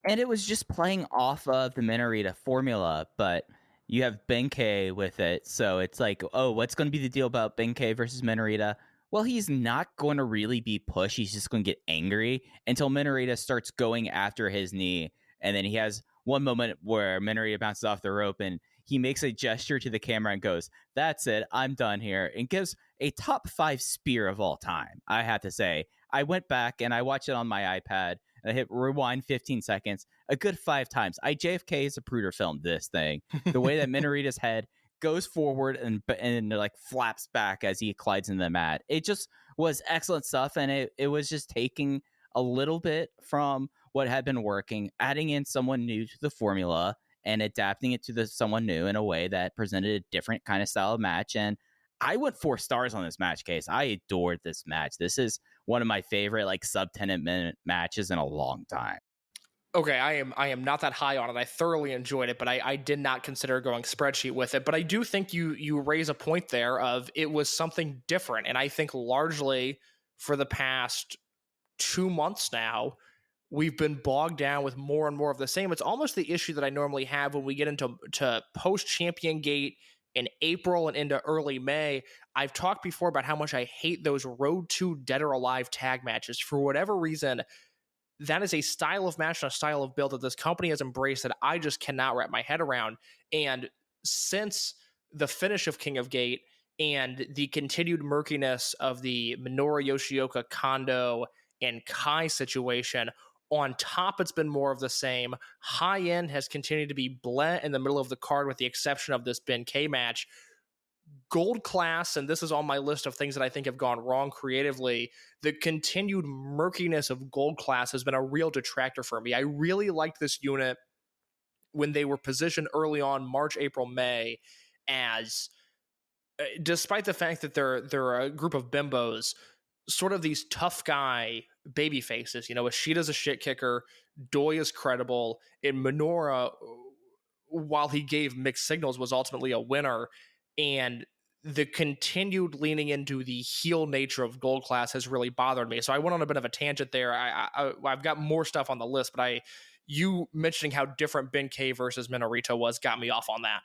And it was just playing off of the Menorito formula, but you have Benkei with it. So it's like, oh, what's going to be the deal about Benkei versus Menorito? Well, he's not going to really be pushed. He's just going to get angry until Menorito starts going after his knee. And then he has one moment where Menorito bounces off the rope and he makes a gesture to the camera and goes, "That's it, I'm done here," and gives a top 5 spear of all time. I have to say, I went back and I watched it on my iPad and I hit rewind 15 seconds a good 5 times. JFK Zapruder filmed this thing. The way that Minorita's head goes forward and like flaps back as he collides into the mat. It just was excellent stuff, and it was just taking a little bit from what had been working, adding in someone new to the formula and adapting it to someone new in a way that presented a different kind of style of match. And I went 4 stars on this match, Case. I adored this match. This is one of my favorite like sub 10-minute matches in a long time. Okay, I am not that high on it. I thoroughly enjoyed it, but I did not consider going spreadsheet with it. But I do think you raise a point there of it was something different. And I think largely for the past 2 months now, we've been bogged down with more and more of the same. It's almost the issue that I normally have when we get into post-Champion Gate in April and into early May. I've talked before about how much I hate those Road to Dead or Alive tag matches. For whatever reason, that is a style of match and a style of build that this company has embraced that I just cannot wrap my head around. And since the finish of King of Gate and the continued murkiness of the Minoru Yoshioka, Kondo, and Kai situation, on top, it's been more of the same. High end has continued to be bleh in the middle of the card with the exception of this Ben K match. Gold class, and this is on my list of things that I think have gone wrong creatively, the continued murkiness of gold class has been a real detractor for me. I really liked this unit when they were positioned early on, March, April, May, as despite the fact that they're a group of bimbos, sort of these tough guy baby faces. You know, Ishida's a shit kicker, Doi is credible, and Minoru, while he gave mixed signals, was ultimately a winner. And the continued leaning into the heel nature of gold class has really bothered me. So I went on a bit of a tangent there. I've got more stuff on the list, but you mentioning how different Ben K versus Menorito was got me off on that.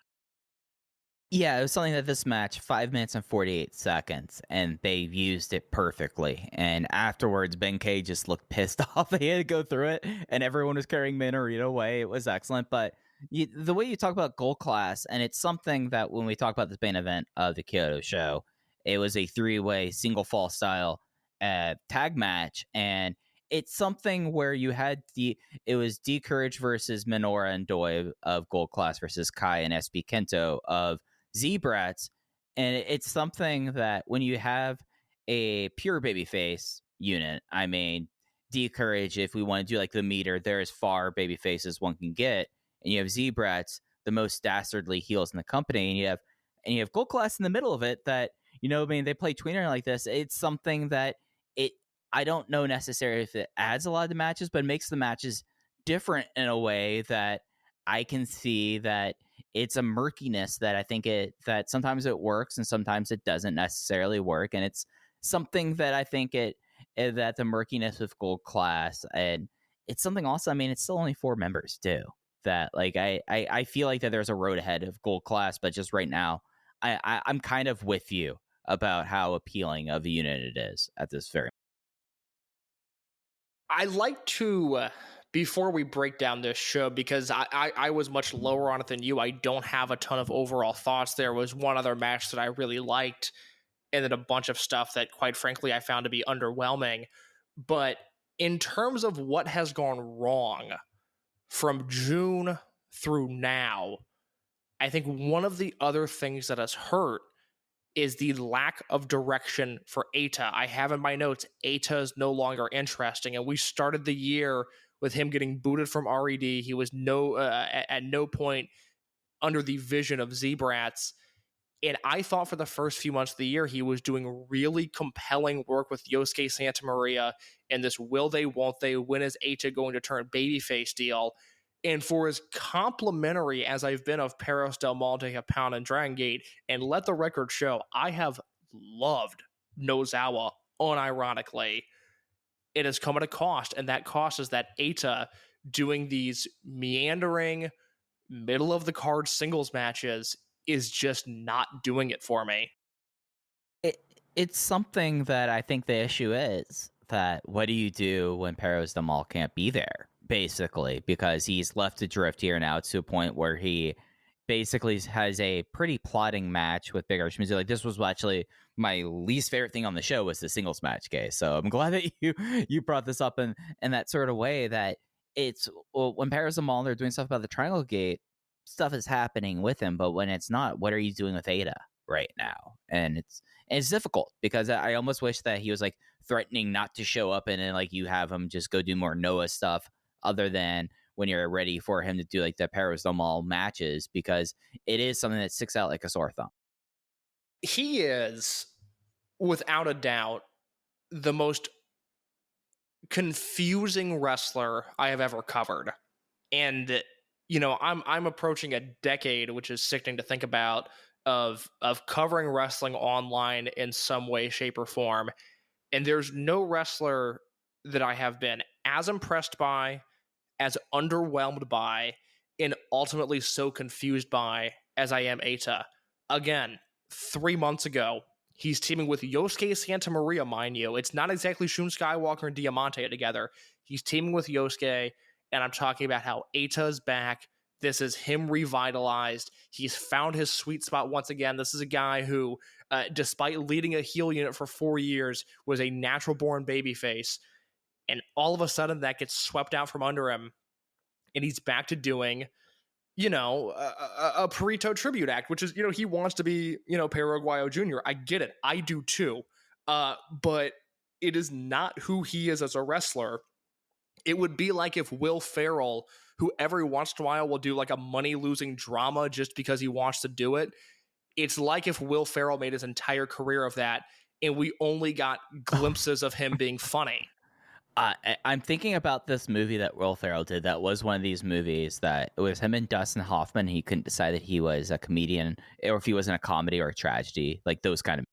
Yeah, it was something that this match, 5 minutes and 48 seconds, and they used it perfectly. And afterwards, Ben K just looked pissed off. He had to go through it, and everyone was carrying Menorito away. It was excellent. But the way you talk about gold class, and it's something that when we talk about this main event of the Kyoto show, it was a 3-way single fall style tag match. And it's something where you had it was D Courage versus Minoru and Doi of gold class versus Kai and SB Kento of Z-Brats, and it's something that when you have a pure babyface unit, I mean, D Courage, if we want to do like the meter, they're as far babyface as one can get, and you have Z-Brats, the most dastardly heels in the company, and you have gold class in the middle of it that, you know, I mean, they play tweener like this. It's something that I don't know necessarily if it adds a lot of the matches, but it makes the matches different in a way that I can see that it's a murkiness that I think that sometimes it works and sometimes it doesn't necessarily work. And it's something that I think that the murkiness with gold class, and it's something also, I mean, it's still only 4 members too, that like, I feel like that there's a road ahead of gold class, but just right now, I'm kind of with you about how appealing of a unit it is at this very. I like to, before we break down this show, because I was much lower on it than you, I don't have a ton of overall thoughts. There was one other match that I really liked, and then a bunch of stuff that, quite frankly, I found to be underwhelming. But in terms of what has gone wrong from June through now, I think one of the other things that has hurt is the lack of direction for Eita. I have in my notes, Eita is no longer interesting, and we started the year with him getting booted from RED. He was at no point under the vision of Z-Brats, and I thought for the first few months of the year he was doing really compelling work with Yosuke Santa Maria and this will they, won't they, when is Eita going to turn babyface deal. And for as complimentary as I've been of Perros Del Monte, Japón, and Dragongate, and let the record show, I have loved Nozawa unironically. It has come at a cost, and that cost is that Eita doing these meandering, middle-of-the-card singles matches is just not doing it for me. It's something that I think the issue is that what do you do when Perros Del Mal can't be there? Basically, because he's left adrift here now to a point where he basically has a pretty plotting match with Big Shimizu. Like, this was actually my least favorite thing on the show was the singles match, Gay. So I'm glad that you brought this up in that sort of way, that it's, well, when Paris and Maul are doing stuff about the Triangle Gate, stuff is happening with him, but when it's not, what are you doing with Ada right now? And it's difficult, because I almost wish that he was like threatening not to show up, and then like you have him just go do more Noah stuff, other than when you're ready for him to do like the Paris and Maul matches, because it is something that sticks out like a sore thumb. He is, without a doubt, the most confusing wrestler I have ever covered. And I'm approaching a decade, which is sickening to think about, of covering wrestling online in some way, shape, or form. And there's no wrestler that I have been as impressed by, as underwhelmed by, and ultimately so confused by as I am Eita. Again, 3 months ago, he's teaming with Yosuke Santa Maria, mind you. It's not exactly Shun Skywalker and Diamante together. He's teaming with Yosuke, and I'm talking about how Eita's back. This is him revitalized. He's found his sweet spot once again. This is a guy who, despite leading a heel unit for 4 years, was a natural-born babyface. And all of a sudden, that gets swept out from under him, and he's back to doing a Perito tribute act, which is, he wants to be, Perro Aguayo Jr. I get it. I do too. But it is not who he is as a wrestler. It would be like if Will Ferrell, who every once in a while will do like a money-losing drama just because he wants to do it. It's like if Will Ferrell made his entire career of that, and we only got glimpses of him being funny. I'm thinking about this movie that Will Ferrell did. That was one of these movies that it was him and Dustin Hoffman. He couldn't decide that he was a comedian or if he was in a comedy or a tragedy, like those kind of.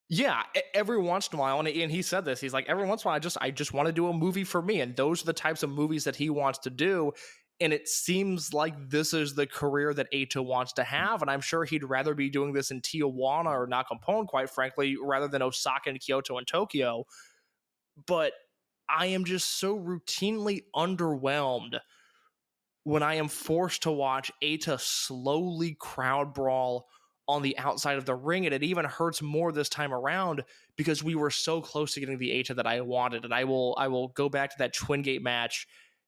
Yeah, every once in a while, and he said this. He's like, every once in a while, I just want to do a movie for me, and those are the types of movies that he wants to do. And it seems like this is the career that Eita wants to have, and I'm sure he'd rather be doing this in Tijuana or Nakapon, quite frankly, rather than Osaka and Kyoto and Tokyo. But I am just so routinely underwhelmed when I am forced to watch Eita slowly crowd brawl on the outside of the ring. And it even hurts more this time around because we were so close to getting the Eita that I wanted. And I will go back to that Twin Gate match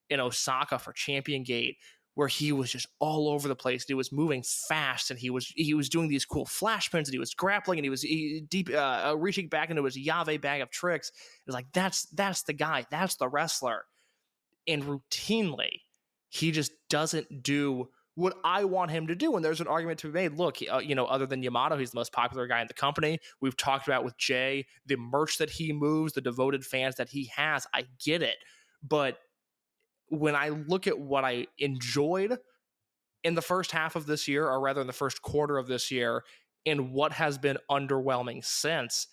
in Osaka for Champion Gate, where he was just all over the place. He was moving fast, and he was doing these cool flash pins, and he was grappling, and he was deep reaching back into his Yave bag of tricks. It's like, that's the guy, that's the wrestler. And routinely, he just doesn't do what I want him to do. And there's an argument to be made. Look, other than Yamato, he's the most popular guy in the company. We've talked about with Jay, the merch that he moves, the devoted fans that he has. I get it. But when I look at what I enjoyed in the first half of this year, or rather in the first quarter of this year, and what has been underwhelming since,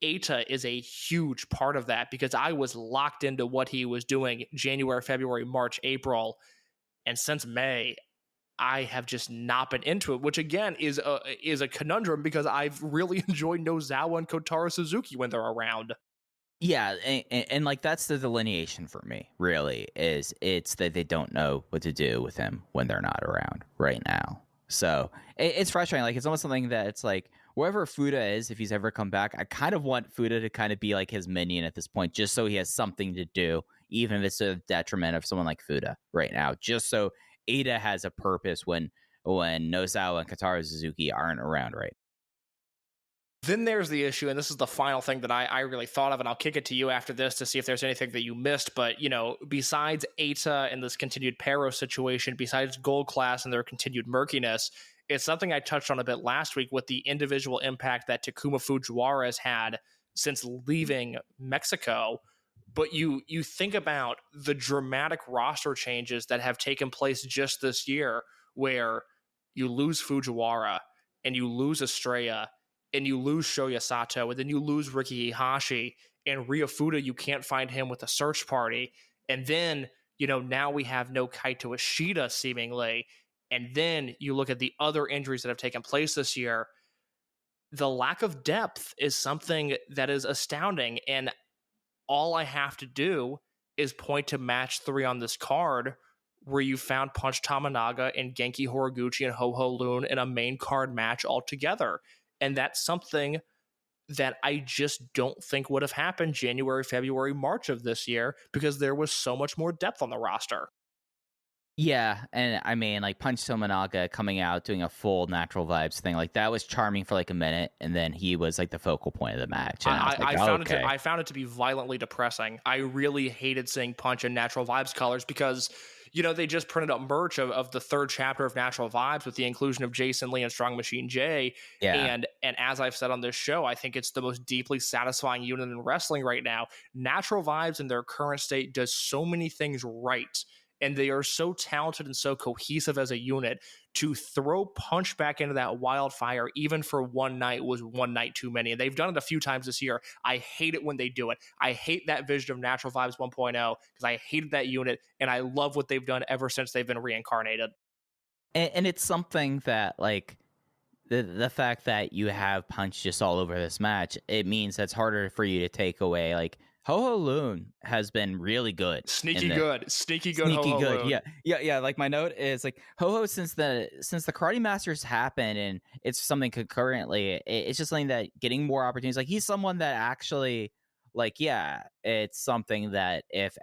Eita is a huge part of that, because I was locked into what he was doing January, February, March, April. And since May, I have just not been into it, which again is a conundrum, because I've really enjoyed Nozawa and Kotaro Suzuki when they're around. Yeah, and like that's the delineation for me, really, is it's that they don't know what to do with him when they're not around right now. So it's frustrating. Like, it's almost something that it's like, wherever Fuda is, if he's ever come back, I kind of want Fuda to kind of be like his minion at this point, just so he has something to do, even if it's to the detriment of someone like Fuda right now, just so Eita has a purpose when Nozawa and Kotaro Suzuki aren't around, right? Then there's the issue, and this is the final thing that I really thought of, and I'll kick it to you after this to see if there's anything that you missed. But, besides Eita and this continued Pero situation, besides Gold Class and their continued murkiness, it's something I touched on a bit last week with the individual impact that Takuma Fujiwara has had since leaving Mexico. But you think about the dramatic roster changes that have taken place just this year, where you lose Fujiwara, and you lose Estrella, and you lose Shoya Sato, and then you lose Riki Ihashi, and Ryo Fuda, you can't find him with a search party. And then, now we have no Kaito Ishida, seemingly. And then you look at the other injuries that have taken place this year. The lack of depth is something that is astounding. And all I have to do is point to match 3 on this card, where you found Punch Tamanaga and Genki Horiguchi and Ho-Ho Loon in a main card match altogether. And that's something that I just don't think would have happened January, February, March of this year because there was so much more depth on the roster. Yeah, and I mean, like Punch Tominaga coming out doing a full Natural Vibes thing, like that was charming for like a minute, and then he was like the focal point of the match, and I was like, I found it to be violently depressing. I really hated seeing Punch in Natural Vibes colors because, you know, they just printed up merch of the third chapter of Natural Vibes with the inclusion of Jason Lee and Strong Machine J. yeah, And as I've said on this show, I think it's the most deeply satisfying unit in wrestling right now. Natural Vibes in their current state does so many things right. And they are so talented and so cohesive as a unit. To throw Punch back into that wildfire, even for one night, was one night too many. And they've done it a few times this year. I hate it when they do it. I hate that vision of Natural Vibes 1.0 because I hated that unit. And I love what they've done ever since they've been reincarnated. and it's something that like the fact that you have Punch just all over this match, it means that's harder for you to take away. Like Ho Ho Loon has been really good, Sneaky good. Ho-Ho good. Loon. Yeah. Like my note is like Ho Ho since the Karate Masters happened, and it's something concurrently. It's just something that getting more opportunities. Like he's someone that actually, like, yeah, it's something that if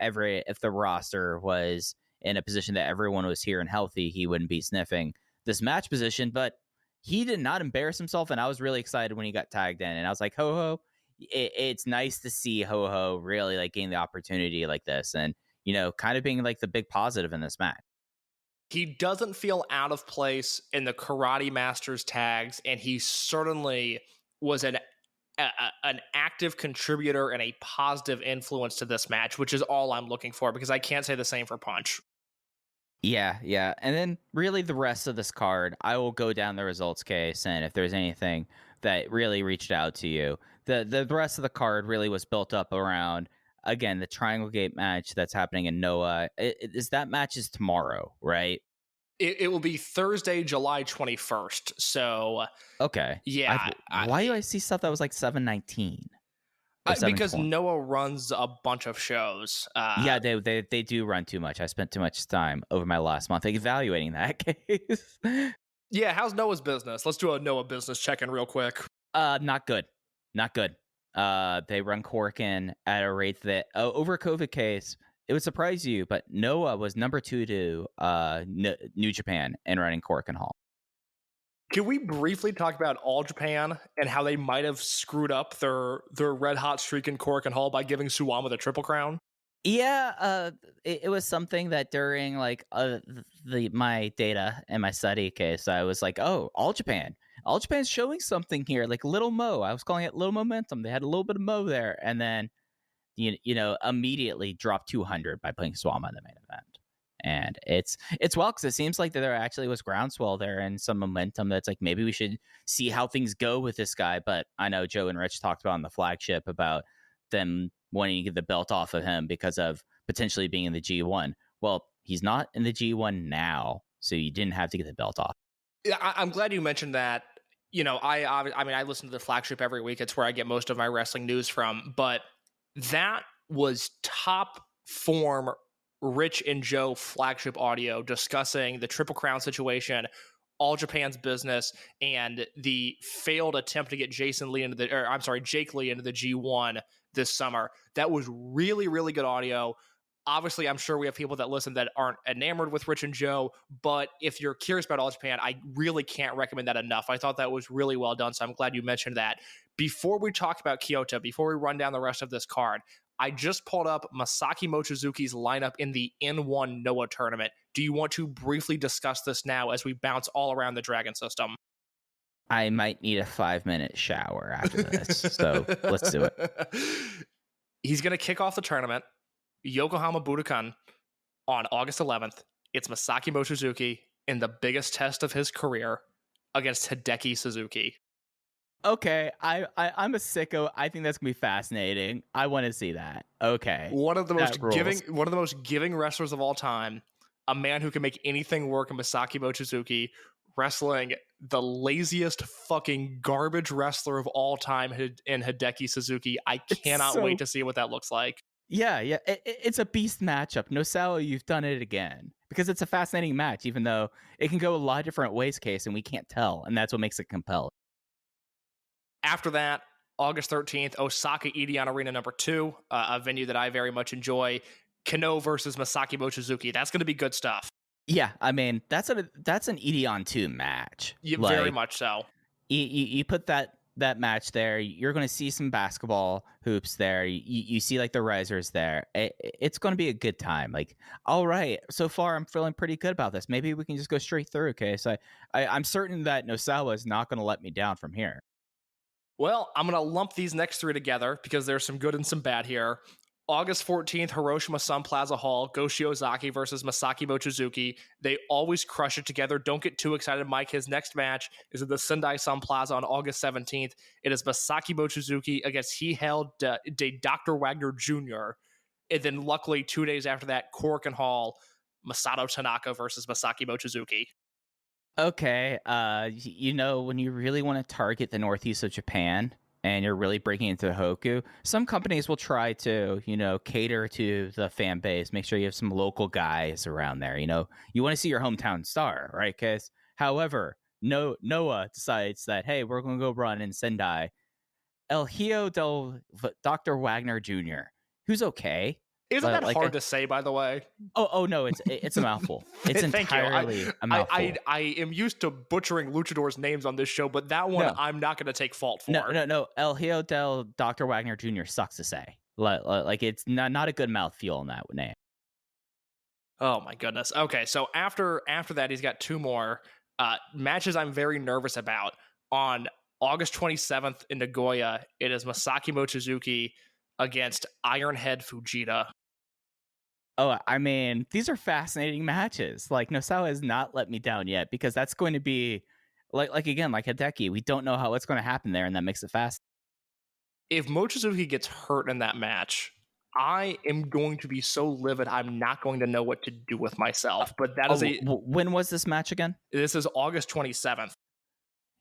the roster was in a position that everyone was here and healthy, he wouldn't be sniffing this match position. But he did not embarrass himself, and I was really excited when he got tagged in, and I was like, Ho Ho. It's nice to see Ho Ho really like getting the opportunity like this, and you know, kind of being like the big positive in this match. He doesn't feel out of place in the Karate Masters tags, and he certainly was an active contributor and a positive influence to this match, which is all I'm looking for because I can't say the same for Punch. Yeah. And then really the rest of this card, I will go down the results case, and if there's anything that really reached out to you, the rest of the card really was built up around, again, the Triangle Gate match that's happening in Noah. That match is tomorrow, right? It will be Thursday, July 21st. So, Okay. yeah. Why do I see stuff that was like 7/19? Because Noah runs a bunch of shows. Yeah, they do run too much. I spent too much time over my last month evaluating that case. Yeah, how's Noah's business? Let's do a Noah business check-in real quick. Not good. They run Corkin at a rate that over COVID case, it would surprise you, but Noah was number 2 to New Japan in running Corkin Hall. Can we briefly talk about All Japan and how they might have screwed up their red hot streak in Corkin Hall by giving Suwama the Triple Crown? Yeah, it was something that during like my data and my study case, I was like, oh, All Japan's showing something here, like Little Mo. I was calling it Little Momentum. They had a little bit of Mo there, and then you know immediately dropped 200 by putting Suwama in the main event. And it's well, because it seems like that there actually was groundswell there and some momentum that's like maybe we should see how things go with this guy. But I know Joe and Rich talked about on the flagship about them wanting to get the belt off of him because of potentially being in the G1. Well, he's not in the G1 now, so you didn't have to get the belt off. Yeah, I'm glad you mentioned that. You know, I listen to the flagship every week. It's where I get most of my wrestling news from. But that was top form Rich and Joe flagship audio discussing the Triple Crown situation, All Japan's business, and the failed attempt to get Jake Lee into the G1 this summer. That was really, really good audio. Obviously, I'm sure we have people that listen that aren't enamored with Rich and Joe, but if you're curious about All Japan, I really can't recommend that enough. I thought that was really well done, so I'm glad you mentioned that. Before we talk about Kyoto, before we run down the rest of this card, I just pulled up Masaki Mochizuki's lineup in the N1 Noah tournament. Do you want to briefly discuss this now as we bounce all around the Dragon system? I might need a 5-minute shower after this, so let's do it. He's going to kick off the tournament, Yokohama Budokan, on August 11th. It's Masaki Mochizuki in the biggest test of his career against Hideki Suzuki. Okay, I'm a sicko. I think that's gonna be fascinating. I want to see that. Okay, one of the most giving wrestlers of all time, a man who can make anything work in Masaki Mochizuki, wrestling the laziest fucking garbage wrestler of all time in Hideki Suzuki. I cannot wait to see what that looks like. Yeah, it's a beast matchup. Nosawa, you've done it again because it's a fascinating match, even though it can go a lot of different ways, Case, and we can't tell, and that's what makes it compelling. After that, August 13th, Osaka Edion Arena number 2, a venue that I very much enjoy. Kano versus Masaki Mochizuki. That's going to be good stuff. Yeah, I mean that's an Edion 2 match. Yeah, Like, very much so. you put that match there, you're going to see some basketball hoops there. You see like the risers there. It's going to be a good time. Like, all right, so far I'm feeling pretty good about this. Maybe we can just go straight through. Okay, so I'm certain that Nosawa is not going to let me down from here. Well, I'm going to lump these next 3 together because there's some good and some bad here. August 14th, Hiroshima Sun Plaza Hall, Go Shiozaki versus Masaki Mochizuki. They always crush it together. Don't get too excited, Mike. His next match is at the Sendai Sun Plaza on August 17th. It is Masaki Mochizuki against Dr. Wagner Jr. And then luckily 2 days after that, Korakuen Hall, Masato Tanaka versus Masaki Mochizuki. Okay, when you really want to target the northeast of Japan and you're really breaking into Hoku, some companies will try to, cater to the fan base, make sure you have some local guys around there. You want to see your hometown star, right? Because, however, Noah decides that, hey, we're going to go run in Sendai. El Hijo del Dr. Wagner Jr., who's okay. Isn't that hard to say, by the way? Oh no, it's a mouthful. It's entirely a mouthful. I am used to butchering luchadors' names on this show, but that one I'm not going to take fault for. No. El Hijo del Dr. Wagner Jr. sucks to say. Like it's not a good mouthfeel in that name. Oh my goodness. Okay, so after that, he's got 2 more matches I'm very nervous about. On August 27th in Nagoya, it is Masaki Mochizuki against Ironhead Fujita. Oh, I mean, these are fascinating matches. Like, Nosawa has not let me down yet, because that's going to be like Hideki. We don't know what's going to happen there, and that makes it fast. If Mochizuki gets hurt in that match, I am going to be so livid, I'm not going to know what to do with myself. But that is when was this match again? This is August 27th.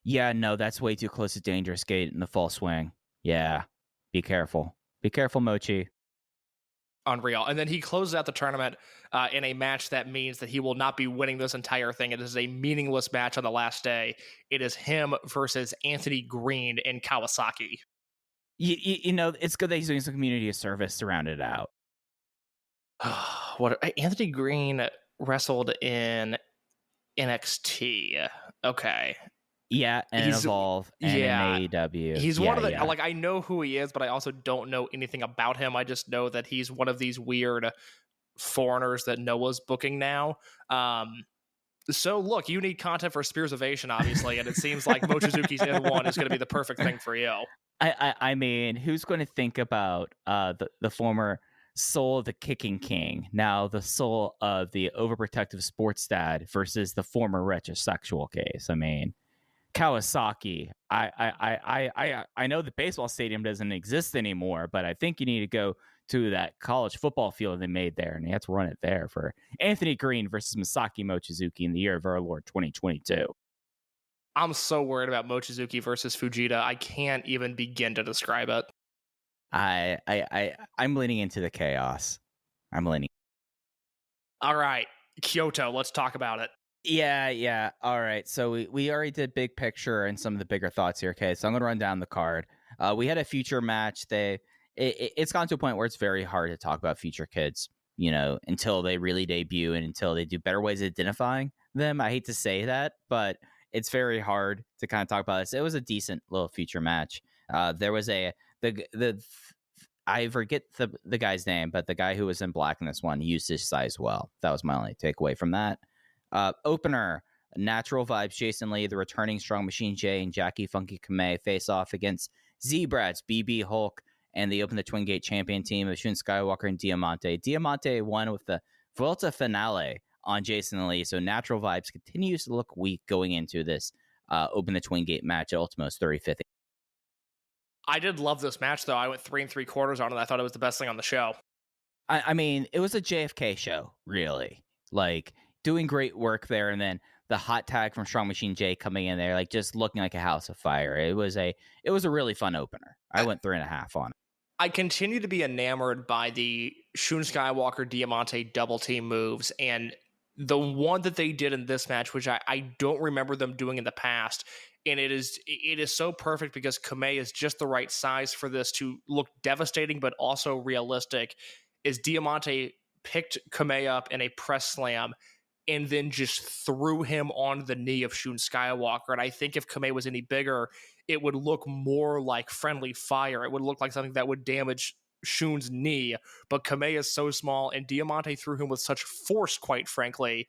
Yeah, no, that's way too close to Dangerous Gate in the fall swing. Yeah, be careful. Be careful, Mochi. Unreal. And then he closes out the tournament in a match that means that he will not be winning this entire thing. It is a meaningless match on the last day. It is him versus Anthony Green in Kawasaki. It's good that he's doing some community service to round it out. Anthony Green wrestled in NXT. Okay. Yeah, and Evolve, and in AEW. He's one of the I know who he is, but I also don't know anything about him. I just know that he's one of these weird foreigners that Noah's booking now. So look, you need content for Spears Ovation, obviously, and it seems like Mochizuki's N1 is going to be the perfect thing for you. I mean, who's going to think about the former soul of the Kicking King, now the soul of the overprotective sports dad, versus the former retrosexual case? I mean, Kawasaki. I know the baseball stadium doesn't exist anymore, but I think you need to go to that college football field they made there, and you have to run it there for Anthony Green versus Masaki Mochizuki in the year of our Lord 2022. I'm so worried about Mochizuki versus Fujita. I can't even begin to describe it. I'm leaning into the chaos. I'm leaning. All right, Kyoto. Let's talk about it. Yeah. All right. So we already did big picture and some of the bigger thoughts here. Okay, so I'm gonna run down the card. We had a future match. It's gone to a point where it's very hard to talk about future kids, until they really debut and until they do better ways of identifying them. I hate to say that, but it's very hard to kind of talk about this. It was a decent little future match. There was I forget the guy's name, but the guy who was in black in this one used his size well. That was my only takeaway from that. Opener, Natural Vibes, Jason Lee, the returning Strong Machine J, and Jackie Funky Kamei face off against Z-Brats, BB Hulk, and they open the Twin Gate champion team of Shun Skywalker and Diamante. Diamante won with the Vuelta finale on Jason Lee, so Natural Vibes continues to look weak going into this open the Twin Gate match at Ultimo's 35th. I did love this match, though. I went 3 3/4 on it. I thought it was the best thing on the show. I mean, it was a JFK show, really. Like, doing great work there, and then the hot tag from Strong Machine J coming in there, like just looking like a house of fire. It was a really fun opener. I went 3.5 on it. I continue to be enamored by the Shun Skywalker Diamante double team moves, and the one that they did in this match, which I don't remember them doing in the past, And it is so perfect because Kamei is just the right size for this to look devastating, but also realistic. Is Diamante picked Kamei up in a press slam and then just threw him on the knee of Shun Skywalker. And I think if Kamei was any bigger, it would look more like friendly fire. It would look like something that would damage Shun's knee. But Kamei is so small, and Diamante threw him with such force, quite frankly,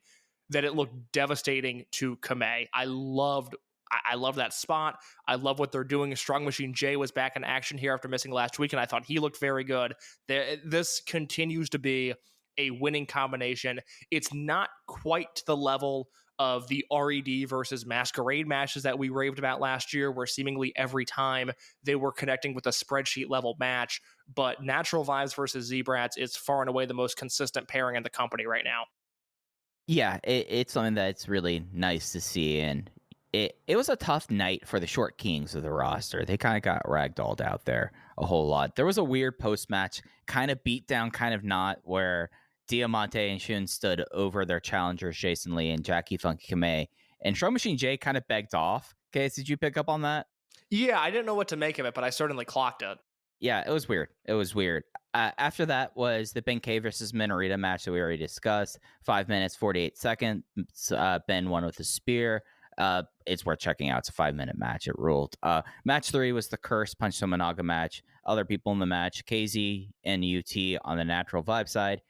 that it looked devastating to Kamei. I love that spot. I love what they're doing. Strong Machine J was back in action here after missing last week, and I thought he looked very good. This continues to be a winning combination. It's not quite to the level of the RED versus Masquerade matches that we raved about last year, where seemingly every time they were connecting with a spreadsheet level match. But Natural Vibes versus Z-Brats is far and away the most consistent pairing in the company right now. Yeah, it's something that's really nice to see, and it was a tough night for the short kings of the roster. They kind of got ragdolled out there a whole lot. There was a weird post-match kind of beatdown, kind of not, where Diamante and Shun stood over their challengers, Jason Lee and Jackie Funky Kamei, and Strong Machine J kind of begged off. Case, did you pick up on that? Yeah, I didn't know what to make of it, but I certainly clocked it. Yeah, it was weird. After that was the Ben K versus Menorito match that we already discussed. 5 minutes, 48 seconds. Ben won with a spear. It's worth checking out. It's a 5-minute match. It ruled. Match 3 was the Curse Punch Tominaga match. Other people in the match: KZ and UT on the Natural Vibe side,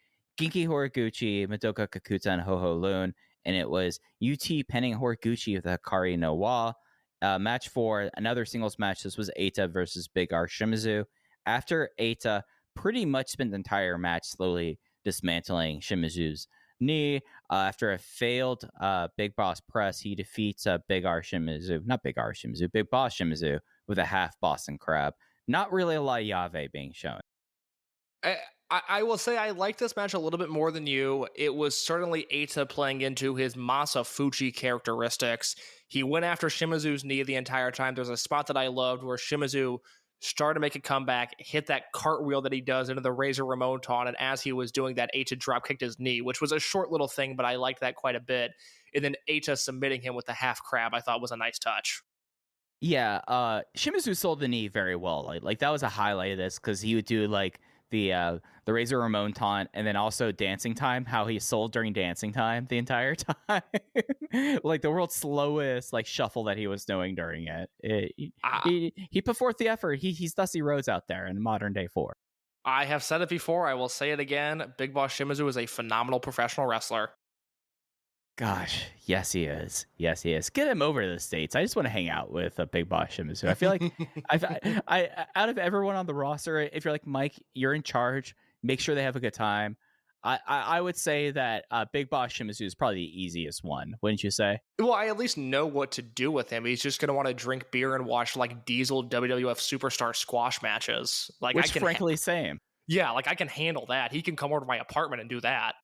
Genki Horiguchi, Madoka Kakuta, and Ho Ho Loon. And it was UT penning Horiguchi with a Hikari no Wa. Match 4, another singles match. This was Eita versus Big R Shimizu. After Eita pretty much spent the entire match slowly dismantling Shimizu's knee. After a failed Big Boss press, he defeats Big Boss Shimizu with a half Boston Crab. Not really a lot of Yave being shown. I will say I like this match a little bit more than you. It was certainly Eita playing into his Masafuchi characteristics. He went after Shimizu's knee the entire time. There's a spot that I loved where Shimizu started to make a comeback, hit that cartwheel that he does into the Razor Ramon taunt, and as he was doing that, Eita drop kicked his knee, which was a short little thing, but I liked that quite a bit. And then Eita submitting him with the half crab, I thought was a nice touch. Yeah, Shimizu sold the knee very well. Like that was a highlight of this, because he would do like the Razor Ramon taunt, and then also dancing time, how he sold during dancing time the entire time. Like the world's slowest like shuffle that he was doing during it. He put forth the effort. He's Dusty Rhodes out there in modern day 4. I have said it before, I will say it again. Big Boss Shimizu is a phenomenal professional wrestler. Gosh, yes he is. Yes he is. Get him over to the States. I just want to hang out with a Big Boss Shimizu. I feel like I out of everyone on the roster, if you're like Mike, you're in charge, make sure they have a good time. I would say that Big Boss Shimizu is probably the easiest one, wouldn't you say? Well, I at least know what to do with him. He's just going to want to drink beer and watch like Diesel WWF Superstar squash matches. Like, Which frankly, same. Yeah, like I can handle that. He can come over to my apartment and do that.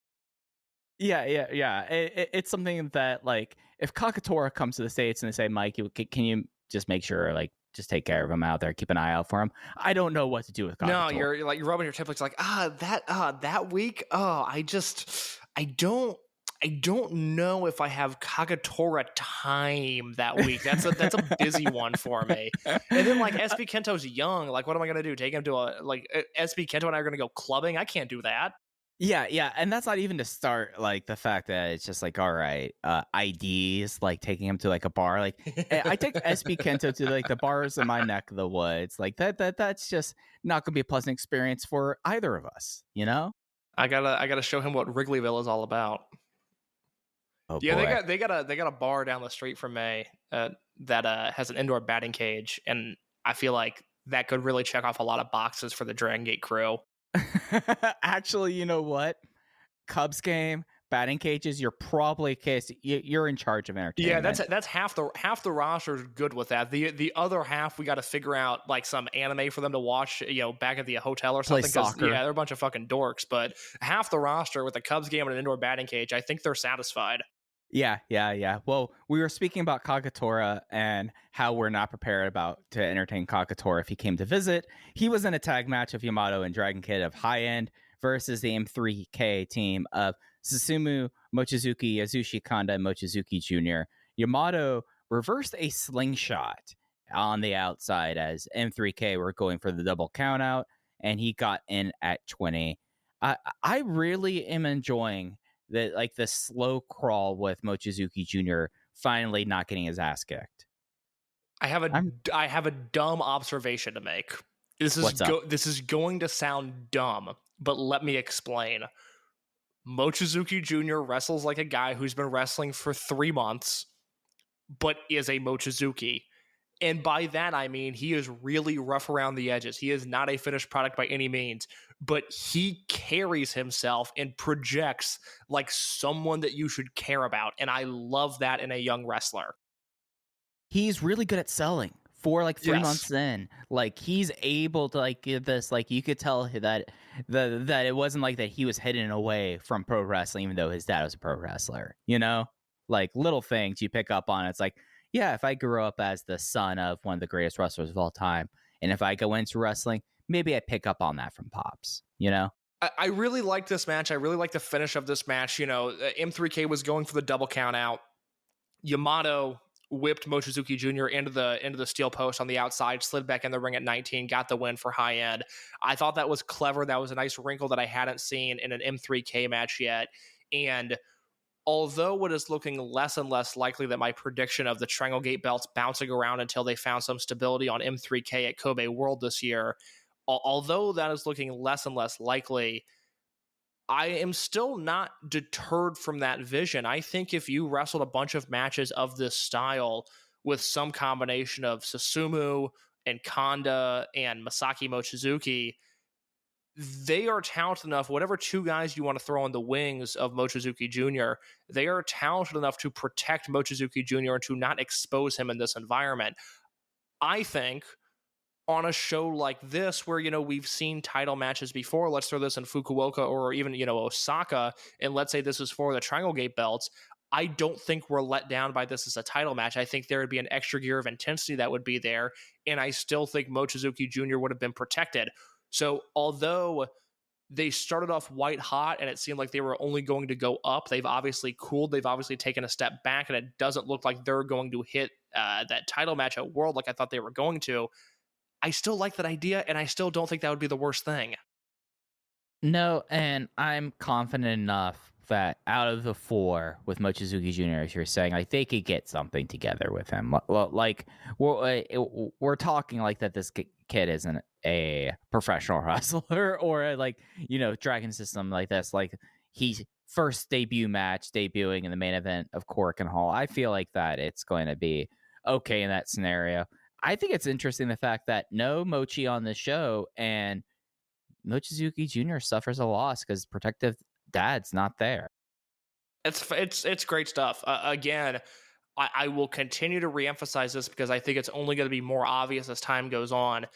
Yeah. It's something that, like, if Kakatora comes to the States and they say, Mike, can you just make sure, like, just take care of him out there, keep an eye out for him. I don't know what to do with Kakatora. No, you're rubbing your temples like, that week. I don't know if I have Kakatora time that week. That's a busy one for me. And then like SB Kento's young. Like, what am I gonna do? Take him to SB Kento and I are gonna go clubbing? I can't do that. Yeah, and that's not even to start like the fact that it's just like, all right, IDs, like taking him to like a bar. Like I take SB Kento to like the bars in my neck of the woods. Like that's just not gonna be a pleasant experience for either of us, you know? I gotta show him what Wrigleyville is all about. Oh, yeah, boy. they got a bar down the street from me that has an indoor batting cage, and I feel like that could really check off a lot of boxes for the Dragongate crew. Actually, you know what? Cubs game, batting cages. You're probably you're in charge of entertainment. Yeah, that's half the roster is good with that. The other half, we got to figure out like some anime for them to watch, back at the hotel or something. Play soccer. Yeah, they're a bunch of fucking dorks. But half the roster with a Cubs game and an indoor batting cage, I think they're satisfied. Yeah. Well, we were speaking about Kakatora and how we're not prepared to entertain Kakatora if he came to visit. He was in a tag match of Yamato and Dragon Kid of High End versus the M3K team of Susumu, Mochizuki, Yasushi Kanda, and Mochizuki Jr. Yamato reversed a slingshot on the outside as M3K were going for the double count out, and he got in at 20. I really am enjoying the slow crawl with Mochizuki Jr. finally not getting his ass kicked. I have a dumb observation to make. What's up? This is going to sound dumb, but let me explain. Mochizuki Jr. wrestles like a guy who's been wrestling for 3 months, but is a Mochizuki. And by that, I mean he is really rough around the edges. He is not a finished product by any means, but he carries himself and projects like someone that you should care about. And I love that in a young wrestler. He's really good at selling for like 3 Yes. months in. Like he's able to like give this, like you could tell that that it wasn't like that he was hidden away from pro wrestling, even though his dad was a pro wrestler, you know? Like little things you pick up on. It's like, yeah, if I grew up as the son of one of the greatest wrestlers of all time, and if I go into wrestling, maybe I pick up on that from Pops, you know? I really like this match. I really like the finish of this match. You know, M3K was going for the double count out. Yamato whipped Mochizuki Jr. into the steel post on the outside, slid back in the ring at 19, got the win for high end. I thought that was clever. That was a nice wrinkle that I hadn't seen in an M3K match yet. And although it is looking less and less likely that my prediction of the Dragongate belts bouncing around until they found some stability on M3K at Kobe World this year, although that is looking less and less likely, I am still not deterred from that vision. I think if you wrestled a bunch of matches of this style with some combination of Susumu and Kanda and Masaki Mochizuki, they are talented enough, whatever 2 guys you want to throw in the wings of Mochizuki Jr., they are talented enough to protect Mochizuki Jr. and to not expose him in this environment. I think on a show like this where, you know, we've seen title matches before, let's throw this in Fukuoka or even, you know, Osaka, and let's say this is for the Dragongate belts, I don't think we're let down by this as a title match. I think there would be an extra gear of intensity that would be there, and I still think Mochizuki Jr. would have been protected. So although they started off white hot and it seemed like they were only going to go up, they've obviously cooled, they've obviously taken a step back, and it doesn't look like they're going to hit that title match at World like I thought they were going to. I still like that idea, and I still don't think that would be the worst thing. No, and I'm confident enough that out of the 4 with Mochizuki Jr., as you're saying, like they could get something together with him. Well, like we're talking like that this kid isn't a professional wrestler or like, you know, Dragon System like this. Like he's first debut match debuting in the main event of Cork and Hall. I feel like that it's going to be okay in that scenario. I think it's interesting the fact that no Mochi on the show and Mochizuki Jr. suffers a loss because protective dad's not there. It's great stuff. Again, I will continue to reemphasize this because I think it's only going to be more obvious as time goes on.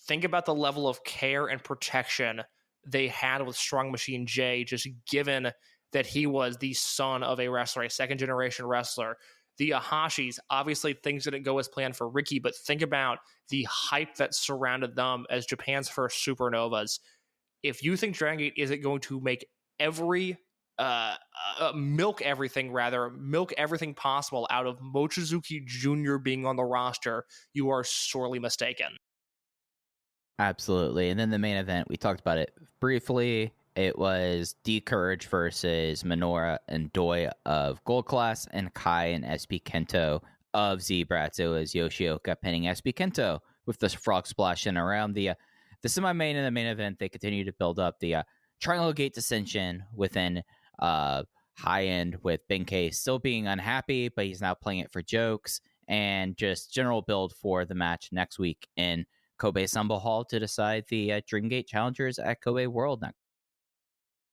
Think about the level of care and protection they had with Strong Machine J, just given that he was the son of a wrestler, a second generation wrestler. The Ahashis, obviously things didn't go as planned for Ricky, but think about the hype that surrounded them as Japan's first supernovas. If you think Dragon Gate isn't going to make milk everything possible out of Mochizuki Jr. being on the roster, you are sorely mistaken. Absolutely. And then the main event, we talked about it briefly. It was D Courage versus Minoura and Doi of Gold Class and Kai and SB Kento of Z-Brats. It was Yoshioka pinning SB Kento with the frog splash. And around the semi-main and the main event, they continue to build up the Triangle Gate dissension within high end with Benkei still being unhappy, but he's now playing it for jokes, and just general build for the match next week in Kobe Samba Hall to decide the Dreamgate challengers at Kobe World next.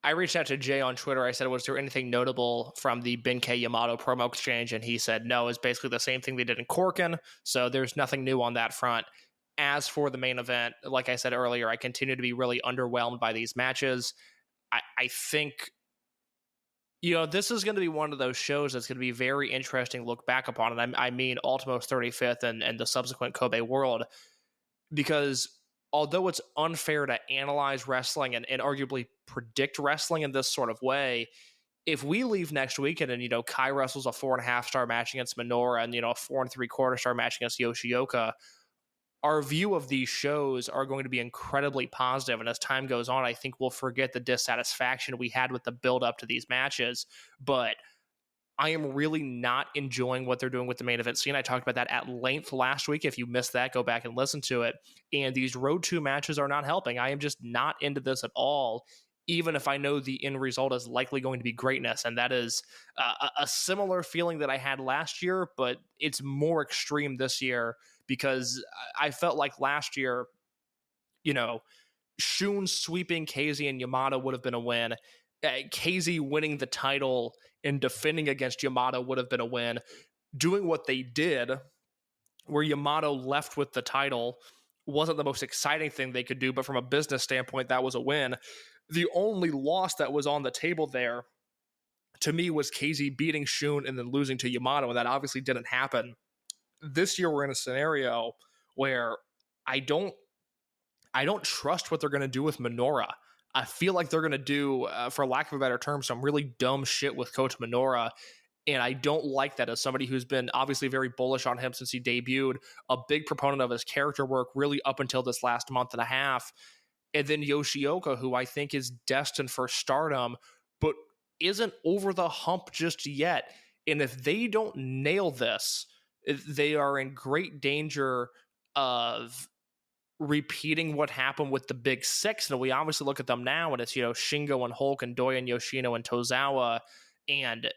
I reached out to Jay on Twitter. I said, was there anything notable from the Benkei Yamato promo exchange? And he said, no, it's basically the same thing they did in Corkin. So there's nothing new on that front. As for the main event, like I said earlier, I continue to be really underwhelmed by these matches. I think, you know, this is going to be one of those shows that's going to be very interesting to look back upon. And I mean Ultimo's 35th and the subsequent Kobe World, because although it's unfair to analyze wrestling and arguably predict wrestling in this sort of way, if we leave next weekend and, Kai wrestles a 4.5-star match against Minoura and, a 4.75-star match against Yoshioka, our view of these shows are going to be incredibly positive. And as time goes on, I think we'll forget the dissatisfaction we had with the build up to these matches. But I am really not enjoying what they're doing with the main event scene. I talked about that at length last week. If you missed that, go back and listen to it. And these Road 2 matches are not helping. I am just not into this at all, even if I know the end result is likely going to be greatness. And that is a similar feeling that I had last year, but it's more extreme this year because I felt like last year, Shun sweeping KZ and Yamato would have been a win. KZ winning the title and defending against Yamato would have been a win. Doing what they did, where Yamato left with the title, wasn't the most exciting thing they could do, but from a business standpoint, that was a win. The only loss that was on the table there, to me, was KZ beating Shun and then losing to Yamato, and that obviously didn't happen. This year, we're in a scenario where I don't trust what they're going to do with Minoura. I feel like they're going to do, for lack of a better term, some really dumb shit with Kota Minoura. And I don't like that as somebody who's been obviously very bullish on him since he debuted, a big proponent of his character work really up until this last month and a half. And then Yoshioka, who I think is destined for stardom, but isn't over the hump just yet. And if they don't nail this, they are in great danger of repeating what happened with the Big Six. And we obviously look at them now, and it's, Shingo and Hulk and Doi and Yoshino and Tozawa. And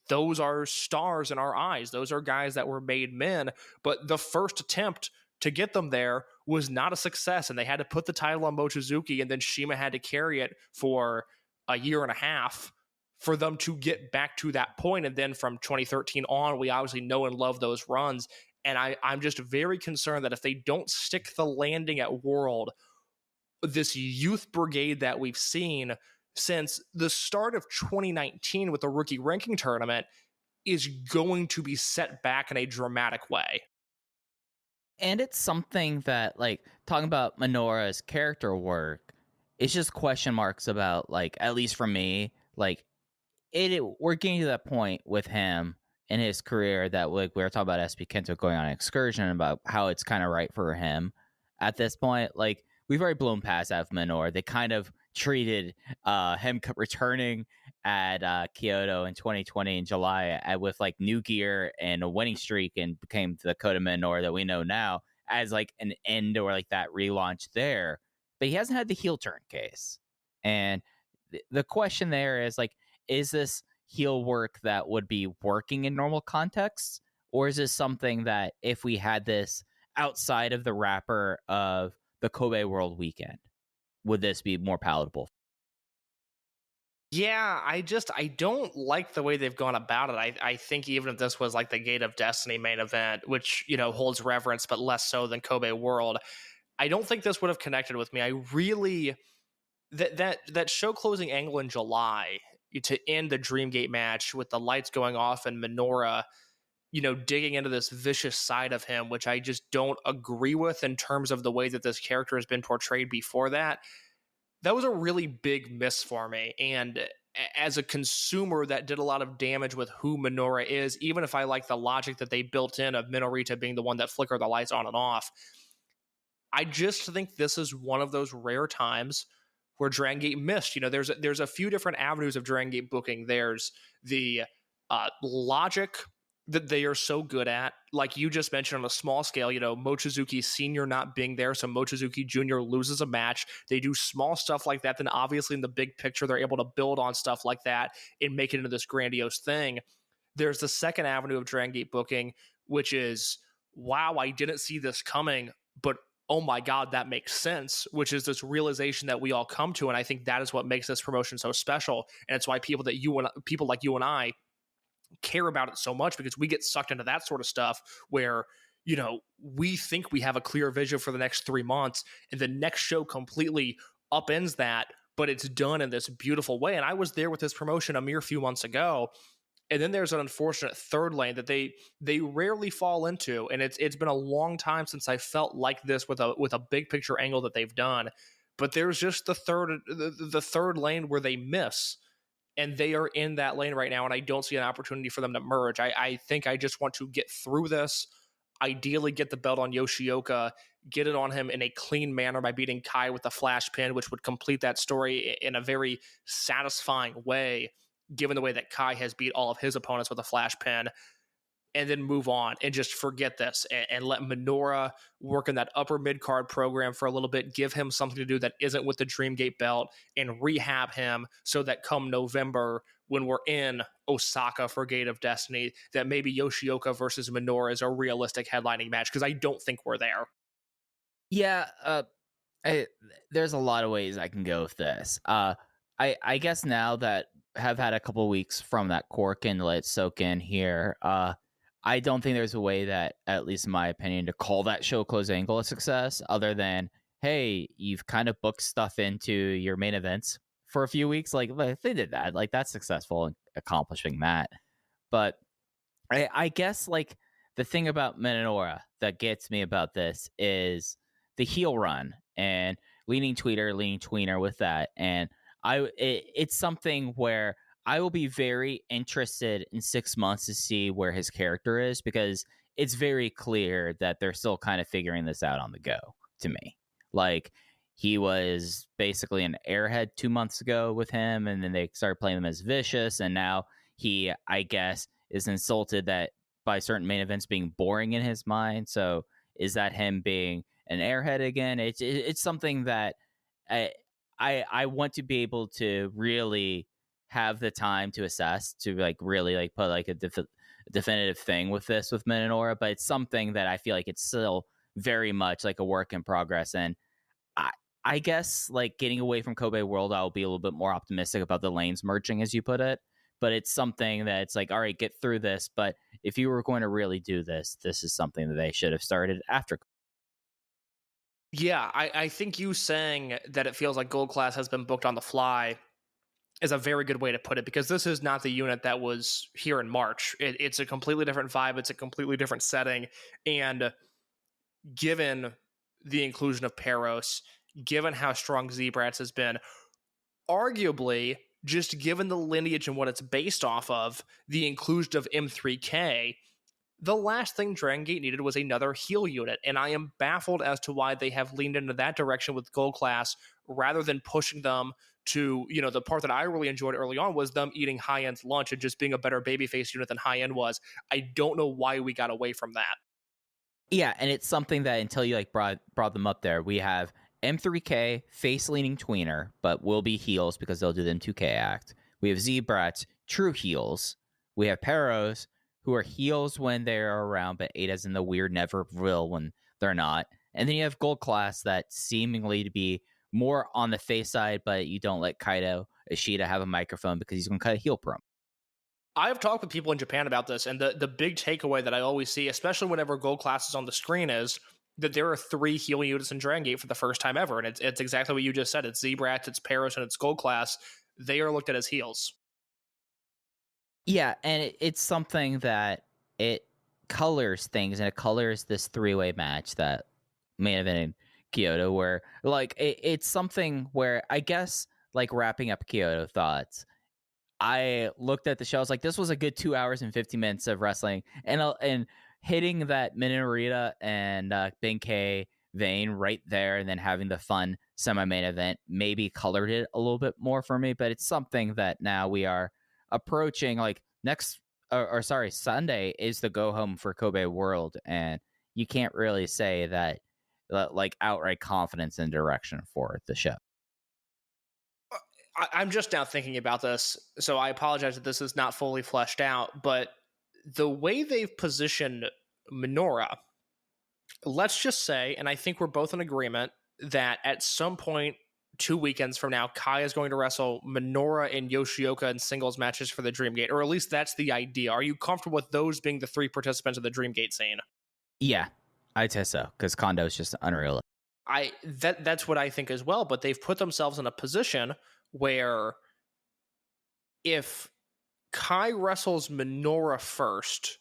those are stars in our eyes. Those are guys that were made men. But the first attempt to get them there was not a success. And they had to put the title on Mochizuki, and then Shima had to carry it for a year and a half for them to get back to that point. And then from 2013 on, we obviously know and love those runs. And I'm just very concerned that if they don't stick the landing at World, this youth brigade that we've seen since the start of 2019 with the rookie ranking tournament is going to be set back in a dramatic way. And it's something that, like, talking about Minoura's character work, it's just question marks about, like, at least for me, like, we're getting to that point with him in his career that, like, we were talking about SP Kento going on an excursion, about how it's kind of right for him at this point. Like, we've already blown past that with Minoura. They kind of treated him returning at Kyoto in 2020 in July with, like, new gear and a winning streak, and became the Kota Minoura that we know now, as, like, an end or, like, that relaunch there. But he hasn't had the heel turn case. And the question there is, like, is this heel work that would be working in normal contexts? Or is this something that if we had this outside of the wrapper of the Kobe World Weekend, would this be more palatable? Yeah, I don't like the way they've gone about it. I think even if this was like the Gate of Destiny main event, which, holds reverence, but less so than Kobe World, I don't think this would have connected with me. I really, that show closing angle in July to end the Dreamgate match with the lights going off and Minoura, digging into this vicious side of him, which I just don't agree with in terms of the way that this character has been portrayed before that. That was a really big miss for me. And as a consumer, that did a lot of damage with who Minoura is, even if I like the logic that they built in of Menorito being the one that flickered the lights on and off. I just think this is one of those rare times where Dragon Gate missed. There's a few different avenues of Dragon Gate booking. There's the logic that they are so good at, like you just mentioned, on a small scale, Mochizuki Sr. not being there, so Mochizuki Jr. loses a match. They do small stuff like that. Then obviously in the big picture, they're able to build on stuff like that and make it into this grandiose thing. There's the second avenue of Dragon Gate booking, which is, wow, I didn't see this coming, but oh my God, that makes sense, which is this realization that we all come to. And I think that is what makes this promotion so special. And it's why people like you and I care about it so much, because we get sucked into that sort of stuff where, we think we have a clear vision for the next 3 months, and the next show completely upends that, but it's done in this beautiful way. And I was there with this promotion a mere few months ago. And then there's an unfortunate third lane that they rarely fall into, and it's been a long time since I felt like this with a big picture angle that they've done. But there's just the third lane where they miss, and they are in that lane right now, and I don't see an opportunity for them to merge. I think I just want to get through this, ideally get the belt on Yoshioka, get it on him in a clean manner by beating Kai with the flash pin, which would complete that story in a very satisfying way, given the way that Kai has beat all of his opponents with a flash pin, and then move on and just forget this and let Minoura work in that upper mid-card program for a little bit, give him something to do that isn't with the Dreamgate belt, and rehab him so that come November, when we're in Osaka for Gate of Destiny, that maybe Yoshioka versus Minoura is a realistic headlining match, because I don't think we're there. Yeah, there's a lot of ways I can go with this. I guess now that have had a couple weeks from that cork and let it soak in here, I don't think there's a way that, at least in my opinion, to call that show close angle a success, other than, hey, you've kind of booked stuff into your main events for a few weeks. Like, they did that. Like, that's successful in accomplishing that. But I guess, like, the thing about Minoura that gets me about this is the heel run and leaning tweener with that. And it's something where I will be very interested in 6 months to see where his character is, because it's very clear that they're still kind of figuring this out on the go to me. Like, he was basically an airhead 2 months ago with him, and then they started playing him as vicious, and now he, I guess, is insulted that by certain main events being boring in his mind. So is that him being an airhead again? It's something that I want to be able to really have the time to assess, to like really like put like a definitive thing with this with Minoura, but it's something that I feel like it's still very much like a work in progress. And I guess, like, getting away from Kobe World, I'll be a little bit more optimistic about the lanes merging, as you put it. But it's something that it's like, all right, get through this. But if you were going to really do this, this is something that they should have started after. Yeah, I think you saying that it feels like Gold Class has been booked on the fly is a very good way to put it, because this is not the unit that was here in March. It's a completely different vibe. It's a completely different setting. And given the inclusion of Peros, given how strong Z-Brats has been, arguably, just given the lineage and what it's based off of, the inclusion of M3K, the last thing Dragon Gate needed was another heel unit, and I am baffled as to why they have leaned into that direction with Gold Class rather than pushing them to, you know, the part that I really enjoyed early on was them eating High-End's lunch and just being a better babyface unit than High-End was. I don't know why we got away from that. Yeah, and it's something that until you like brought them up there, we have M3K, face-leaning tweener, but will be heels because they'll do the M2K act. We have Z-Brats, true heels. We have Peros, who are heels when they're around, but Ada's in the weird never will when they're not. And then you have Gold Class that seemingly to be more on the face side, but you don't let Kaito Ishida have a microphone because he's going to cut a heel promo. I've talked with people in Japan about this, and the big takeaway that I always see, especially whenever Gold Class is on the screen, is that there are 3 heel units in Dragon Gate for the first time ever, and it's exactly what you just said. It's Z-Brats, it's Peros, and it's Gold Class. They are looked at as heels. Yeah, and it's something that it colors things, and it colors this 3-way match that main event in Kyoto, where like it's something where I guess, like, wrapping up Kyoto thoughts, I looked at the show, I was like, this was a good 2 hours and 50 minutes of wrestling, and hitting that Menorito and Benkei vein right there, and then having the fun semi-main event maybe colored it a little bit more for me. But it's something that now we are approaching, like, Sunday is the go home for Kobe World, and you can't really say that like outright confidence in direction for the show. I'm just now thinking about this, so I apologize that this is not fully fleshed out, but the way they've positioned Minoura, let's just say, and I think we're both in agreement, that at some point 2 weekends from now, Kai is going to wrestle Minoura and Yoshioka in singles matches for the Dreamgate, or at least that's the idea. Are you comfortable with those being the 3 participants of the Dreamgate scene? Yeah, I'd say so, because Kondo is just unreal. That's what I think as well, but they've put themselves in a position where if Kai wrestles Minoura first,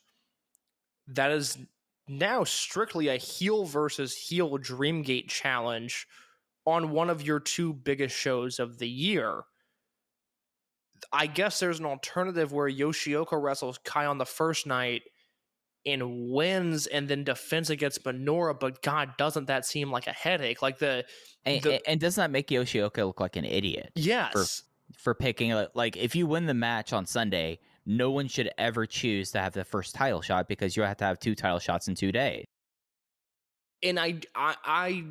that is now strictly a heel versus heel Dreamgate challenge on one of your 2 biggest shows of the year. I guess there's an alternative where Yoshioka wrestles Kai on the first night and wins and then defends against Minoura, but God, doesn't that seem like a headache? Like and doesn't that make Yoshioka look like an idiot yes. for picking like if you win the match on Sunday, no one should ever choose to have the first title shot because you have to have 2 title shots in 2 days. And I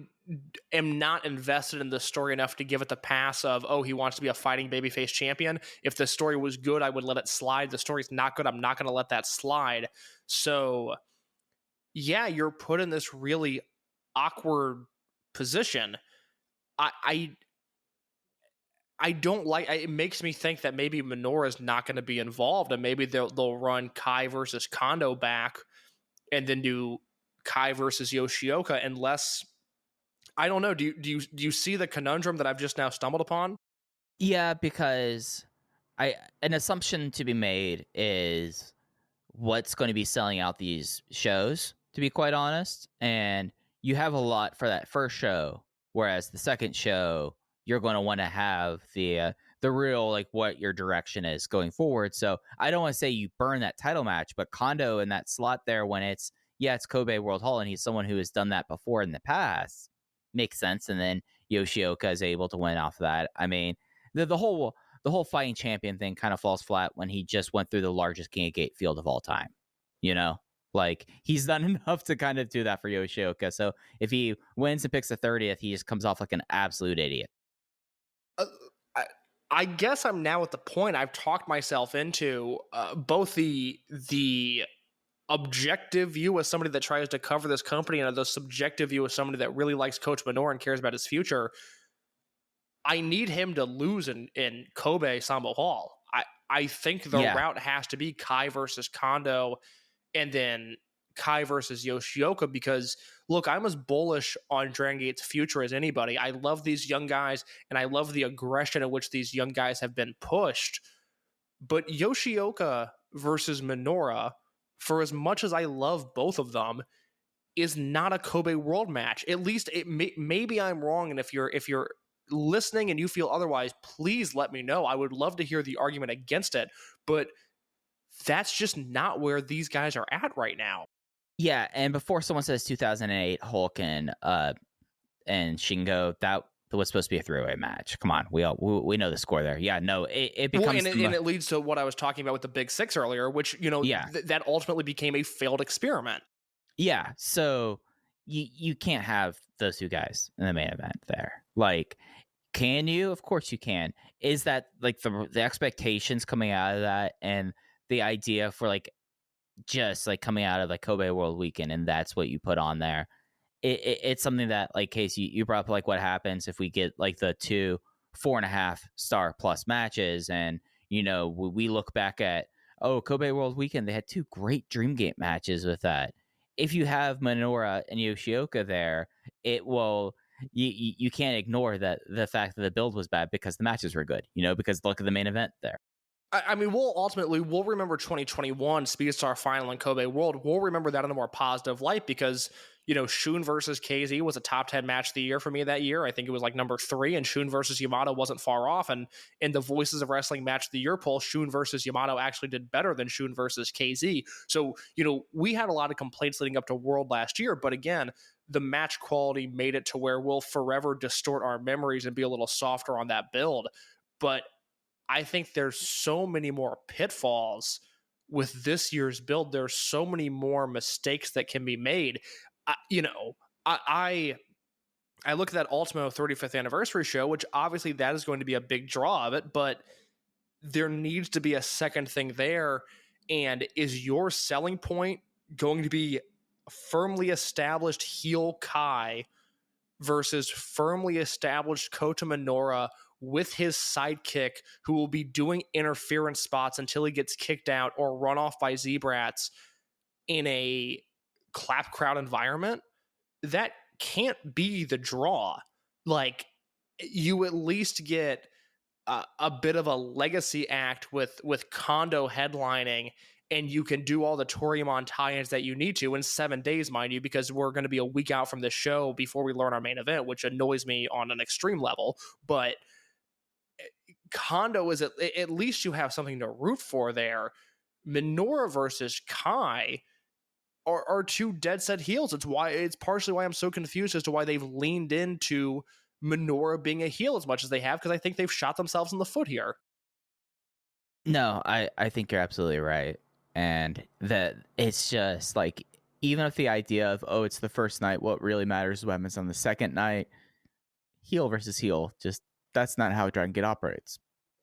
am not invested in the story enough to give it the pass of, oh, he wants to be a fighting babyface champion. If the story was good, I would let it slide. The story's not good. I'm not going to let that slide. So, yeah, you're put in this really awkward position. I don't like. It makes me think that maybe Minoura's not going to be involved, and maybe they'll run Kai versus Kondo back, and then do Kai versus Yoshioka. Unless, I don't know. Do you see the conundrum that I've just now stumbled upon? Yeah, because an assumption to be made is what's going to be selling out these shows, to be quite honest. And you have a lot for that first show, whereas the second show, you're going to want to have the real, like, what your direction is going forward. So I don't want to say you burn that title match, but Kondo in that slot there when it's Kobe World Hall and he's someone who has done that before in the past, makes sense. And then Yoshioka is able to win off of that. I mean, the whole fighting champion thing kind of falls flat when he just went through the largest King of Gate field of all time. You know, like, he's done enough to kind of do that for Yoshioka. So if he wins and picks the 30th, he just comes off like an absolute idiot. I guess I'm now at the point I've talked myself into both the objective view as somebody that tries to cover this company and the subjective view as somebody that really likes Coach Minoura and cares about his future. I need him to lose in Kobe Sambo Hall. I think the route has to be Kai versus Kondo and then Kai versus Yoshioka, because look, I'm as bullish on Dragongate's future as anybody. I love these young guys and I love the aggression at which these young guys have been pushed. But Yoshioka versus Minoura, for as much as I love both of them, is not a Kobe World match. At least maybe I'm wrong, and if you're listening and you feel otherwise, please let me know. I would love to hear the argument against it, but that's just not where these guys are at right now. Yeah, and before someone says 2008 Hulk and Shingo, that was supposed to be a three-way match. Come on, we know the score there. Yeah, no, it becomes... and it leads to what I was talking about with the Big Six earlier, which, that ultimately became a failed experiment. Yeah, so you can't have those two guys in the main event there. Like, can you? Of course you can. Is that, like, the expectations coming out of that and the idea for, like, just, like, coming out of, like, Kobe World Weekend, and that's what you put on there? It's something that, like, Casey, you brought up, like, what happens if we get, like, the 2 4.5 star plus matches, and, we look back at, Kobe World Weekend, they had 2 great Dreamgate matches with that. If you have Minoura and Yoshioka there, it will... You can't ignore the fact that the build was bad because the matches were good, because look at the main event there. I mean, we'll remember 2021 Speedstar Final in Kobe World. We'll remember that in a more positive light because, Shun versus KZ was a top 10 match of the year for me that year. I think it was like number 3, and Shun versus Yamato wasn't far off. And in the Voices of Wrestling match of the year poll, Shun versus Yamato actually did better than Shun versus KZ. So, we had a lot of complaints leading up to World last year, but again, the match quality made it to where we'll forever distort our memories and be a little softer on that build. But I think there's so many more pitfalls with this year's build. There's so many more mistakes that can be made. I look at that Ultimo 35th anniversary show, which obviously that is going to be a big draw of it, but there needs to be a second thing there. And is your selling point going to be firmly established heel Kai versus firmly established Kota Minoura with his sidekick, who will be doing interference spots until he gets kicked out or run off by Z-Brats in a clap crowd environment? That can't be the draw. Like, you at least get a bit of a legacy act with Kondo headlining, and you can do all the Toryumon tie-ins that you need to in 7 days, mind you, because we're going to be a week out from the show before we learn our main event, which annoys me on an extreme level. But Kondo is at least you have something to root for there. Minoru versus Kai are two dead set heels. It's partially why I'm so confused as to why they've leaned into Minoru being a heel as much as they have, because I think they've shot themselves in the foot here. No, I think you're absolutely right. And that it's just like, even if the idea of, oh, it's the first night, what really matters is what happens on the second night, heel versus heel, just that's not how Dragon Gate operates.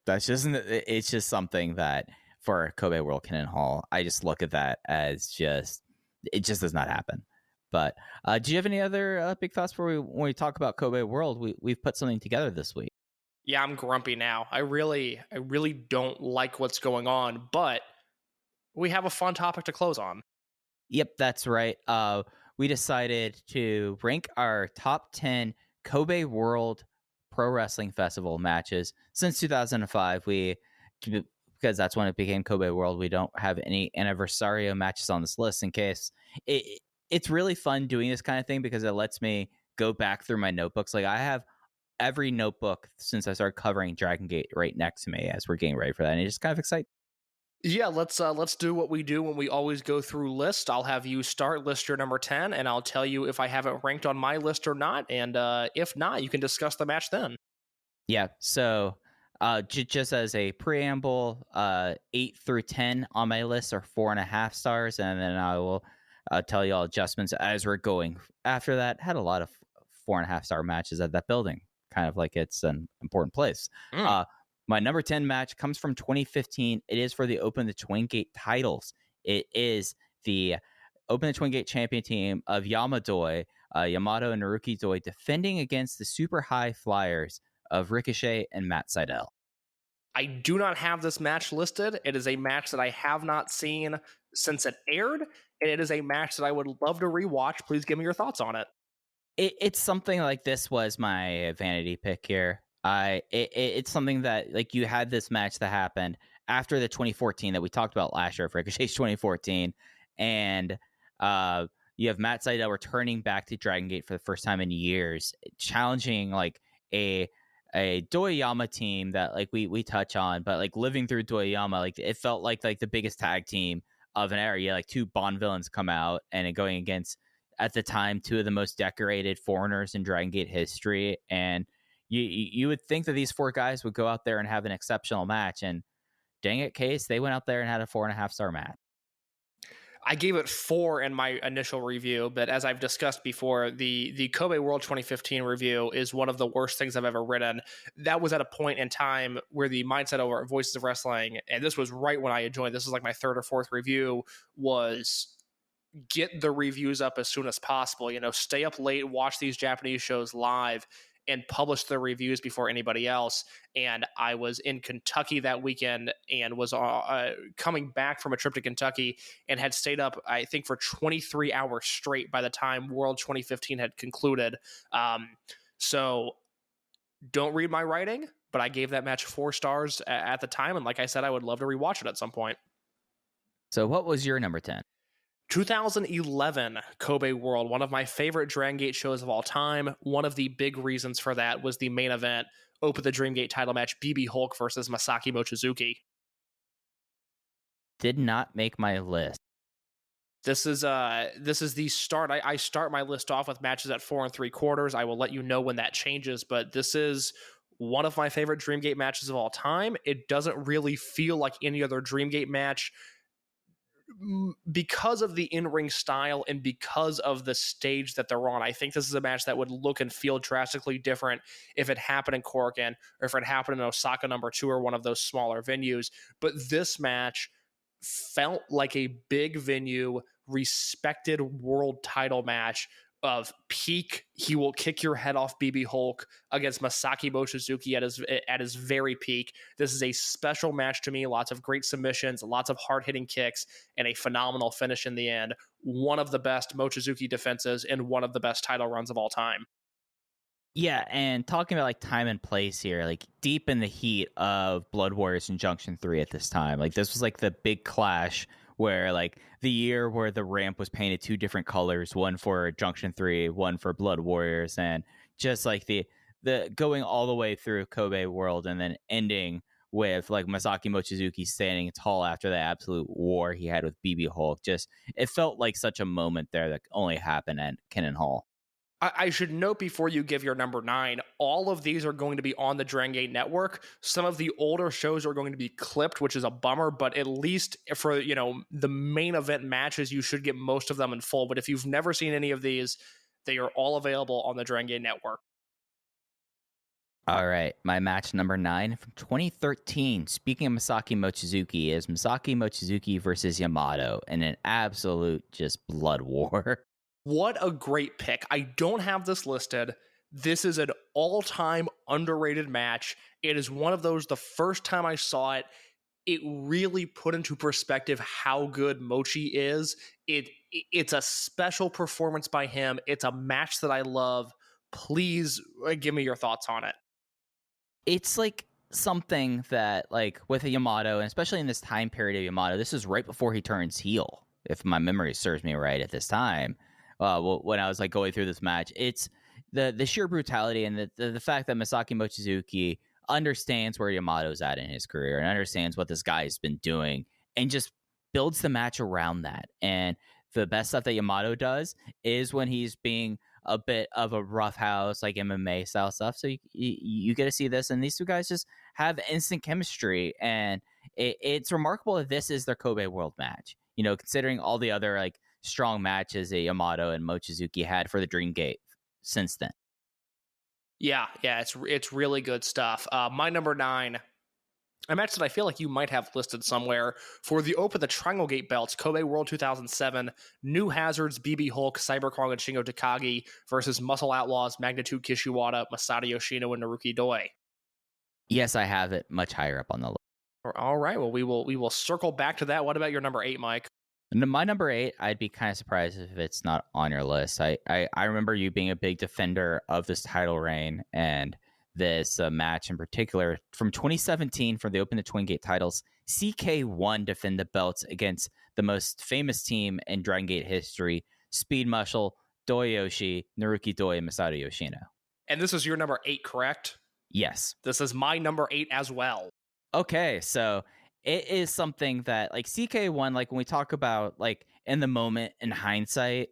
That's just, it's just something that for Kobe World Cannon Hall, I just look at that as just, it just does not happen. But do you have any other big thoughts when we talk about Kobe World? We've put something together this week. Yeah, I'm grumpy now. I really don't like what's going on, but we have a fun topic to close on. Yep, that's right. We decided to rank our top 10 Kobe World Pro Wrestling Festival matches since 2005. Because that's when it became Kobe World, we don't have any anniversario matches on this list in case. It's really fun doing this kind of thing because it lets me go back through my notebooks. Like, I have every notebook since I started covering Dragon Gate right next to me as we're getting ready for that, and it just kind of excites. Yeah, let's do what we do when we always go through lists. I'll have you start list your number 10, and I'll tell you if I have it ranked on my list or not, and if not, you can discuss the match then. Yeah, so just as a preamble, 8 through 10 on my list are 4.5 stars, and then I will tell you all adjustments as we're going. After that, had a lot of 4.5 star matches at that building, kind of like it's an important place. My number 10 match comes from 2015. It is for the Open the Twin Gate titles. It is the Open the Twin Gate champion team of Yamato and Naruki Doi defending against the super high flyers of Ricochet and Matt Sydal. I do not have this match listed. It is a match that I have not seen since it aired, and it is a match that I would love to rewatch. Please give me your thoughts on it. It's something like, this was my vanity pick here. It's something that, like, you had this match that happened after the 2014 that we talked about last year, Ricochet's 2014, and you have Matt Sydal returning back to Dragon Gate for the first time in years, challenging like a Doyama team that, like, we touch on, but like living through Doyama, like it felt like the biggest tag team of an era. You had, like, two Bond villains come out and going against, at the time, two of the most decorated foreigners in Dragon Gate history, and you would think that these four guys would go out there and have an exceptional match, and dang it, Case, they went out there and had a 4.5 star match. I gave it 4 in my initial review, but as I've discussed before, the Kobe World 2015 review is one of the worst things I've ever written. That was at a point in time where the mindset over Voices of Wrestling, and this was right when I had joined, this is like my 3rd or 4th review, was get the reviews up as soon as possible. Stay up late, watch these Japanese shows live, and publish the reviews before anybody else. And I was in Kentucky that weekend and was coming back from a trip to Kentucky and had stayed up, I think, for 23 hours straight by the time World 2015 had concluded. So don't read my writing, but I gave that match 4 stars at the time. And like I said, I would love to rewatch it at some point. So what was your number 10? 2011 Kobe World, one of my favorite Dragon Gate shows of all time. One of the big reasons for that was the main event, Open the Dream Gate title match, BB Hulk versus Masaki Mochizuki. Did not make my list. This is the start. I start my list off with matches at 4 3/4. I will let you know when that changes, but this is one of my favorite Dream Gate matches of all time. It doesn't really feel like any other Dream Gate match because of the in-ring style and because of the stage that they're on. I think this is a match that would look and feel drastically different if it happened in Korakuen or if it happened in Osaka number 2 or one of those smaller venues. But this match felt like a big venue, respected world title match of peak, he will kick your head off BB Hulk against Masaki Mochizuki at his very peak. This is a special match to me. Lots of great submissions, lots of hard-hitting kicks, and a phenomenal finish in the end. One of the best Mochizuki defenses and one of the best title runs of all time. Yeah, and talking about like time and place here, like deep in the heat of Blood Warriors and Junction 3 at this time. Like this was like the big clash where like the year where the ramp was painted 2 different colors, one for Junction 3, one for Blood Warriors, and just like the the going all the way through Kobe World and then ending with like Masaki Mochizuki standing tall after the absolute war he had with BB Hulk. Just it felt like such a moment there that only happened at Kenan Hall. I should note before you give your number 9, all of these are going to be on the Dragongate Network. Some of the older shows are going to be clipped, which is a bummer, but at least for, the main event matches, you should get most of them in full. But if you've never seen any of these, they are all available on the Dragongate Network. All right, my match number 9 from 2013. Speaking of Masaki Mochizuki, is Masaki Mochizuki versus Yamato in an absolute just blood war. What a great pick. I don't have this listed. This is an all-time underrated match. It is one of those, the first time I saw it, it really put into perspective how good Mochi is. It's a special performance by him. It's a match that I love. Please give me your thoughts on it. It's like something that, like, with a Yamato, and especially in this time period of Yamato, this is right before he turns heel, if my memory serves me right at this time. When I was like going through this match, it's the sheer brutality and the fact that Masaki Mochizuki understands where Yamato's at in his career and understands what this guy's been doing and just builds the match around that. And the best stuff that Yamato does is when he's being a bit of a roughhouse, like MMA style stuff. So you get to see this, and these two guys just have instant chemistry, and it's remarkable that this is their Kobe World match. Considering all the other like strong matches that Yamato and Mochizuki had for the Dreamgate since then. Yeah, it's really good stuff. My number 9, a match that I feel like you might have listed somewhere for the Open the Triangle Gate belts, Kobe World 2007, New Hazards, BB Hulk, Cyber Kong, and Shingo Takagi versus Muscle Outlaws, Magnitude Kishiwada, Masato Yoshino, and Naruki Doi. Yes, I have it much higher up on the list. All right, well, we will circle back to that. What about your number 8, Mike? My number 8, I'd be kind of surprised if it's not on your list. I remember you being a big defender of this title reign and this match in particular from 2017 for the Open the Twin Gate titles. CK1 defend the belts against the most famous team in Dragon Gate history, Speed Muscle, Doyoshi, Naruki Doi, and Masato Yoshino. And this is your number 8, correct? Yes. This is my number 8 as well. Okay, so it is something that, like, CK1, like, when we talk about, like, in the moment, in hindsight,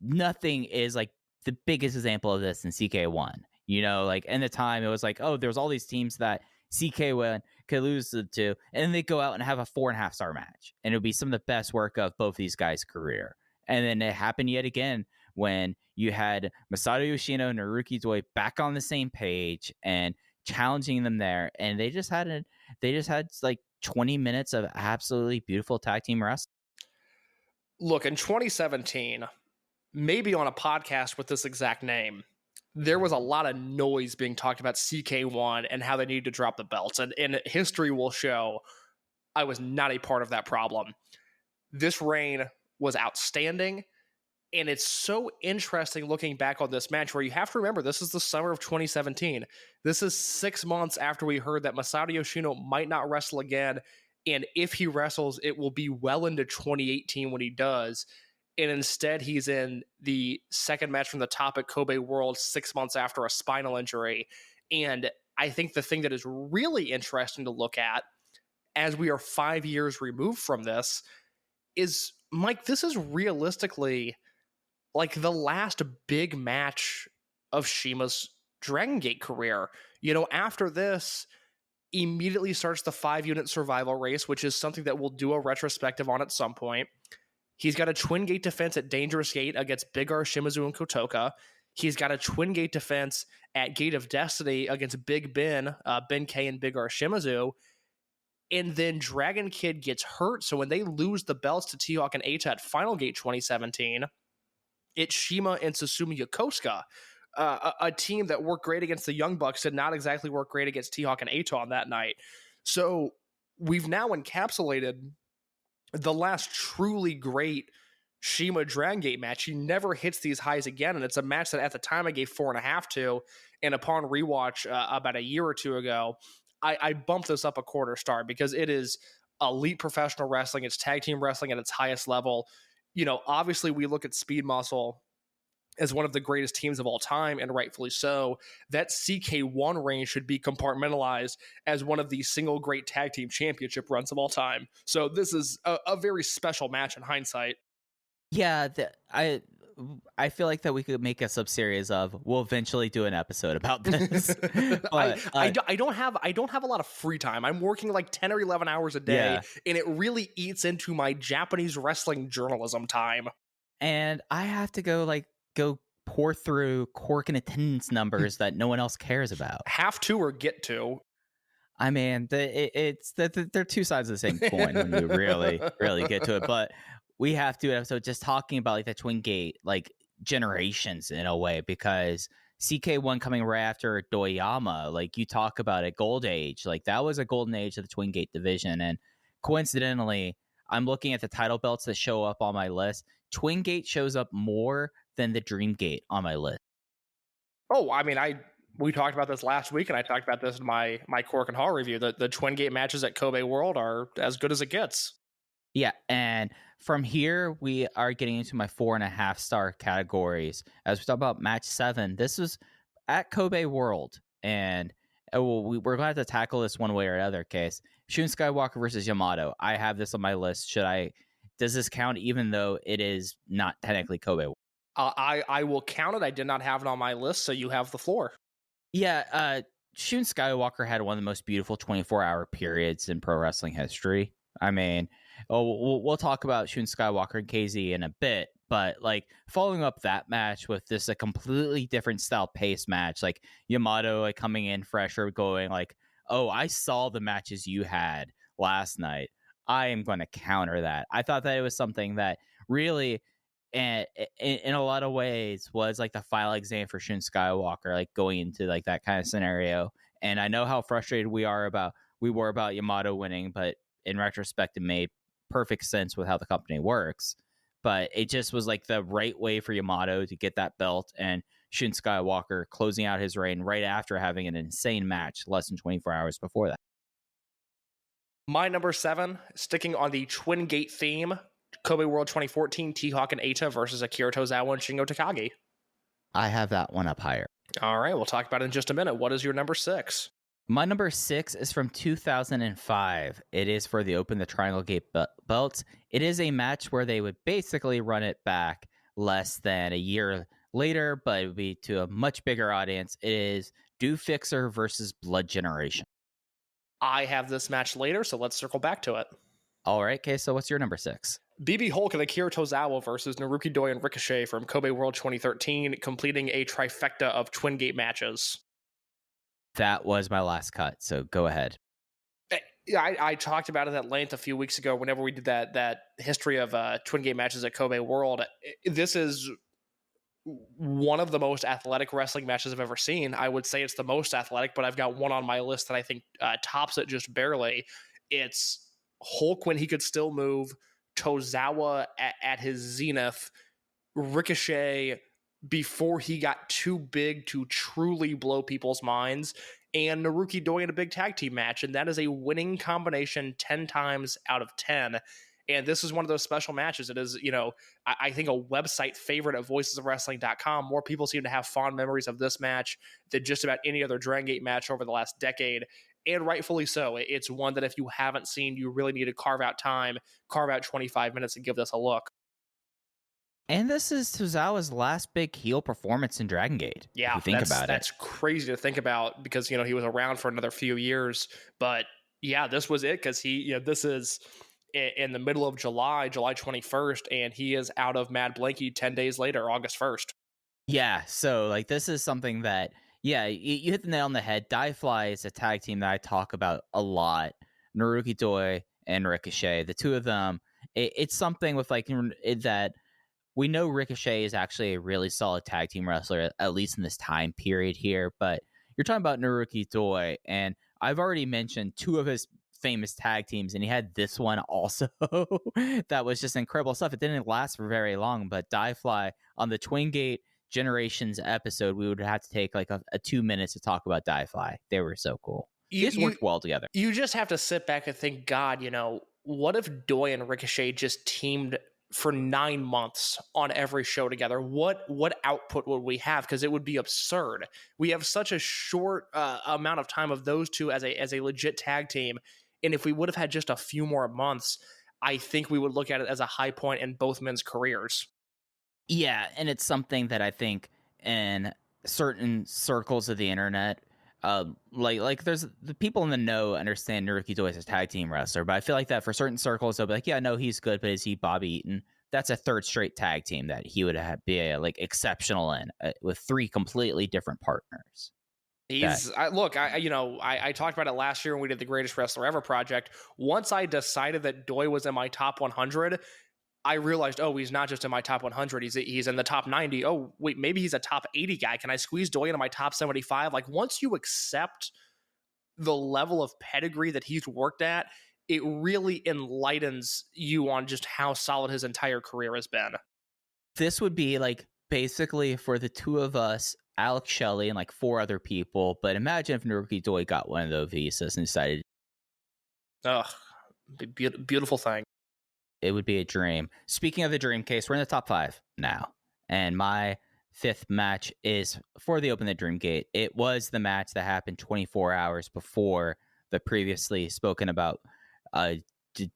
nothing is, like, the biggest example of this in CK1. Like, in the time, it was like, oh, there's all these teams that CK1 could lose to, and they go out and have a 4.5-star match. And it would be some of the best work of both these guys' career. And then it happened yet again when you had Masato Yoshino and Naruki Doi back on the same page and challenging them there. And they just had like 20 minutes of absolutely beautiful tag team wrestling. Look, in 2017, maybe on a podcast with this exact name, there was a lot of noise being talked about CK1 and how they needed to drop the belts. And history will show I was not a part of that problem. This reign was outstanding. And it's so interesting looking back on this match where you have to remember this is the summer of 2017. This is 6 months after we heard that Masato Yoshino might not wrestle again. And if he wrestles, it will be well into 2018 when he does. And instead, he's in the second match from the top at Kobe World 6 months after a spinal injury. And I think the thing that is really interesting to look at as we are 5 years removed from this is, Mike, this is realistically like the last big match of Shima's Dragon Gate career. After this, immediately starts the 5-unit survival race, which is something that we'll do a retrospective on at some point. He's got a Twin Gate defense at Dangerous Gate against Big R, Shimizu, and Kotoka. He's got a Twin Gate defense at Gate of Destiny against Big Ben, Ben K, and Big R, Shimizu. And then Dragon Kid gets hurt, so when they lose the belts to T-Hawk and Eita at Final Gate 2017, it's Shima and Susumu Yokosuka, a team that worked great against the Young Bucks, did not exactly work great against T-Hawk and Eita on that night. So we've now encapsulated the last truly great Shima Dragon Gate match. He never hits these highs again, and it's a match that at the time I gave 4.5 to, and upon rewatch about a year or two ago, I bumped this up a 1/4 star because it is elite professional wrestling. It's tag team wrestling at its highest level. Obviously we look at Speed Muscle as one of the greatest teams of all time, and rightfully so, that CK1 reign should be compartmentalized as one of the single great tag team championship runs of all time. So this is a very special match in hindsight. Yeah, I feel like that we could make a sub series of. We'll eventually do an episode about this. But I don't have a lot of free time. I'm working like 10 or 11 hours a day, and it really eats into my Japanese wrestling journalism time. And I have to go pour through Cork and attendance numbers that no one else cares about. Have to or get to. I mean, they're two sides of the same coin when you really get to it. But we have to do an episode just talking about like the Twin Gate like generations in a way, because CK1 coming right after Doyama, like you talk about it, Gold Age, like that was a golden age of the Twin Gate division. And coincidentally, I'm looking at the title belts that show up on my list. Twin Gate shows up more than the Dream Gate on my list. Oh, I mean, we talked about this last week, and I talked about this in my Cork and Hall review. The Twin Gate matches at Kobe World are as good as it gets. Yeah, and from here, we are getting into my 4.5 star categories. As we talk about match 7, this was at Kobe World, and we're going to have to tackle this one way or another case. Shun Skywalker versus Yamato. I have this on my list. Does this count even though it is not technically Kobe World? I will count it. I did not have it on my list, so you have the floor. Yeah, Shun Skywalker had one of the most beautiful 24-hour periods in pro wrestling history. I mean, we'll talk about Shun Skywalker and KZ in a bit, but like following up that match with this a completely different style pace match, like Yamato like coming in fresher, going like, "Oh, I saw the matches you had last night. I am going to counter that." I thought that it was something that really, and in a lot of ways, was like the final exam for Shun Skywalker, like going into like that kind of scenario. And I know how frustrated we were about Yamato winning, but in retrospect, it made perfect sense with how the company works. But it just was like the right way for Yamato to get that belt, and Shun Skywalker closing out his reign right after having an insane match less than 24 hours before that. My number 7, sticking on the Twin Gate theme, Kobe World 2014, T-Hawk and Eita versus Akira Tozawa and Shingo Takagi. I have that one up higher. All right, we'll talk about it in just a minute. What is your number 6? My number 6 is from 2005. It is for the Open the Triangle Gate belt. It is a match where they would basically run it back less than a year later, but it would be to a much bigger audience. It is Do Fixer versus Blood Generation. I have this match later, so let's circle back to it. All right, okay, so what's your number 6? BB Hulk and Akira Tozawa versus Naruki Doi and Ricochet from Kobe World 2013, completing a trifecta of Twin Gate matches. That was my last cut, so go ahead. Yeah, I talked about it at length a few weeks ago whenever we did that history of Twin Gate matches at Kobe World. This is one of the most athletic wrestling matches I've ever seen. I would say it's the most athletic, but I've got one on my list that I think tops it just barely. It's Hulk when he could still move, Tozawa at his zenith, Ricochet before he got too big to truly blow people's minds, and Naruki Doi in a big tag team match. And that is a winning combination 10 times out of 10. And this is one of those special matches. It is, I think a website favorite at voicesofwrestling.com. More people seem to have fond memories of this match than just about any other Dragon Gate match over the last decade. And rightfully so. It's one that if you haven't seen, you really need to carve out 25 minutes and give this a look. And this is Tozawa's last big heel performance in Dragon Gate. Yeah, if you think about it. That's crazy to think about because, he was around for another few years. But yeah, this was it because this is in the middle of July 21st, and he is out of Mad Blanky 10 days later, August 1st. Yeah, so like this is something that, yeah, you hit the nail on the head. Diefly is a tag team that I talk about a lot. Naruki Doi and Ricochet, the two of them, it's something with like that. We know Ricochet is actually a really solid tag team wrestler, at least in this time period here. But you're talking about Naruki Doi, and I've already mentioned two of his famous tag teams, and he had this one also that was just incredible stuff. It didn't last for very long, but Diefly on the Twin Gate Generations episode, we would have to take like a 2 minutes to talk about Diefly. They were so cool. They just worked well together. You just have to sit back and think, God, what if Doi and Ricochet just teamed for 9 months on every show together, what output would we have? Because it would be absurd. We have such a short amount of time of those two as a legit tag team, and if we would have had just a few more months, I think we would look at it as a high point in both men's careers. Yeah, and it's something that I think in certain circles of the internet, like there's the people in the know understand Naruki Doi as a tag team wrestler, but I feel like that for certain circles they'll be like, yeah, no, he's good, but is he Bobby Eaton? That's a third straight tag team that he would be like exceptional in with 3 completely different partners. I talked about it last year when we did the Greatest Wrestler Ever project. Once I decided that Doi was in my top 100, I realized, oh, he's not just in my top 100. He's in the top 90. Oh, wait, maybe he's a top 80 guy. Can I squeeze Doi into my top 75? Like, once you accept the level of pedigree that he's worked at, it really enlightens you on just how solid his entire career has been. This would be like basically for the two of us, Alex Shelley and like 4 other people. But imagine if Naruki Doi got one of those visas and decided, Beautiful thing. It would be a dream. Speaking of the dream case, we're in the top 5 now. And my 5th match is for the Open the Dreamgate. It was the match that happened 24 hours before the previously spoken about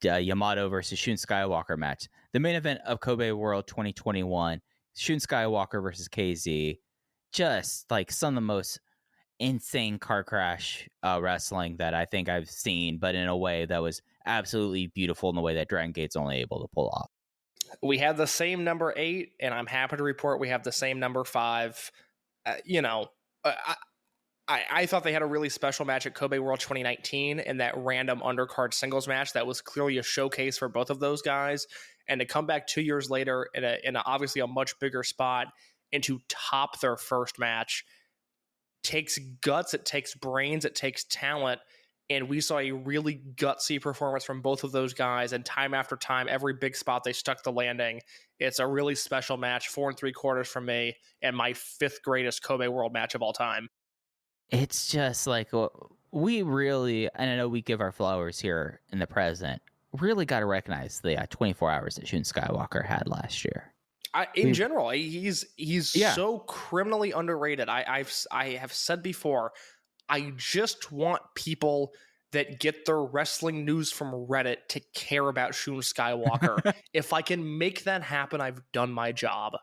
Yamato versus Shun Skywalker match. The main event of Kobe World 2021, Shun Skywalker versus KZ. Just like some of the most insane car crash wrestling that I think I've seen, but in a way that was absolutely beautiful in the way that Dragongate's only able to pull off. We have the same number 8, and I'm happy to report we have the same number 5. I thought they had a really special match at Kobe World 2019 in that random undercard singles match that was clearly a showcase for both of those guys. And to come back 2 years later in a obviously a much bigger spot and to top their first match takes guts, it takes brains, it takes talent. And we saw a really gutsy performance from both of those guys. And time after time, every big spot they stuck the landing. It's a really special match, 4 3/4 from me, and my 5th greatest Kobe World match of all time. It's just like we really, and I know we give our flowers here in the present, really got to recognize the 24 hours that Shun Skywalker had last year. In general, he's so criminally underrated. I have said before, I just want people that get their wrestling news from Reddit to care about Shun Skywalker. If I can make that happen, I've done my job.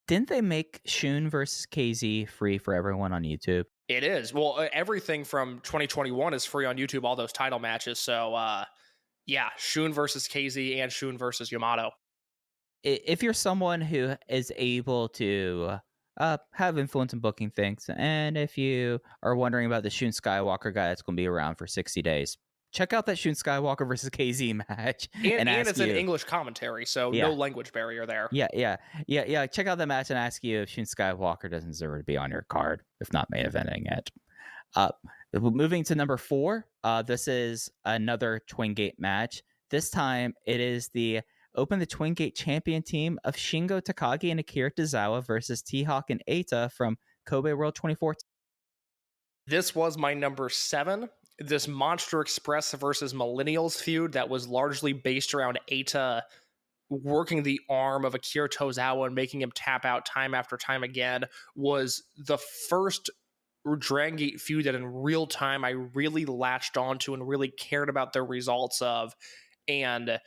Didn't they make Shun versus KZ free for everyone on YouTube? It is. Well, everything from 2021 is free on YouTube, all those title matches. So, Shun versus KZ and Shun versus Yamato. If you're someone who is able to have influence in booking things, and if you are wondering about the Shun Skywalker guy that's going to be around for 60 days, check out that Shun Skywalker versus KZ match. And it's an English commentary, so no language barrier there. Yeah. Check out the match and ask you if Shun Skywalker doesn't deserve to be on your card, if not main eventing it. Moving to number 4, this is another Twin Gate match. This time, it is the Open the Twin Gate champion team of Shingo Takagi and Akira Tozawa versus T-Hawk and Eita from Kobe World 2014. This was my number 7. This Monster Express versus Millennials feud that was largely based around Eita working the arm of Akira Tozawa and making him tap out time after time again was the first Dragon Gate feud that in real time I really latched onto and really cared about the results of. And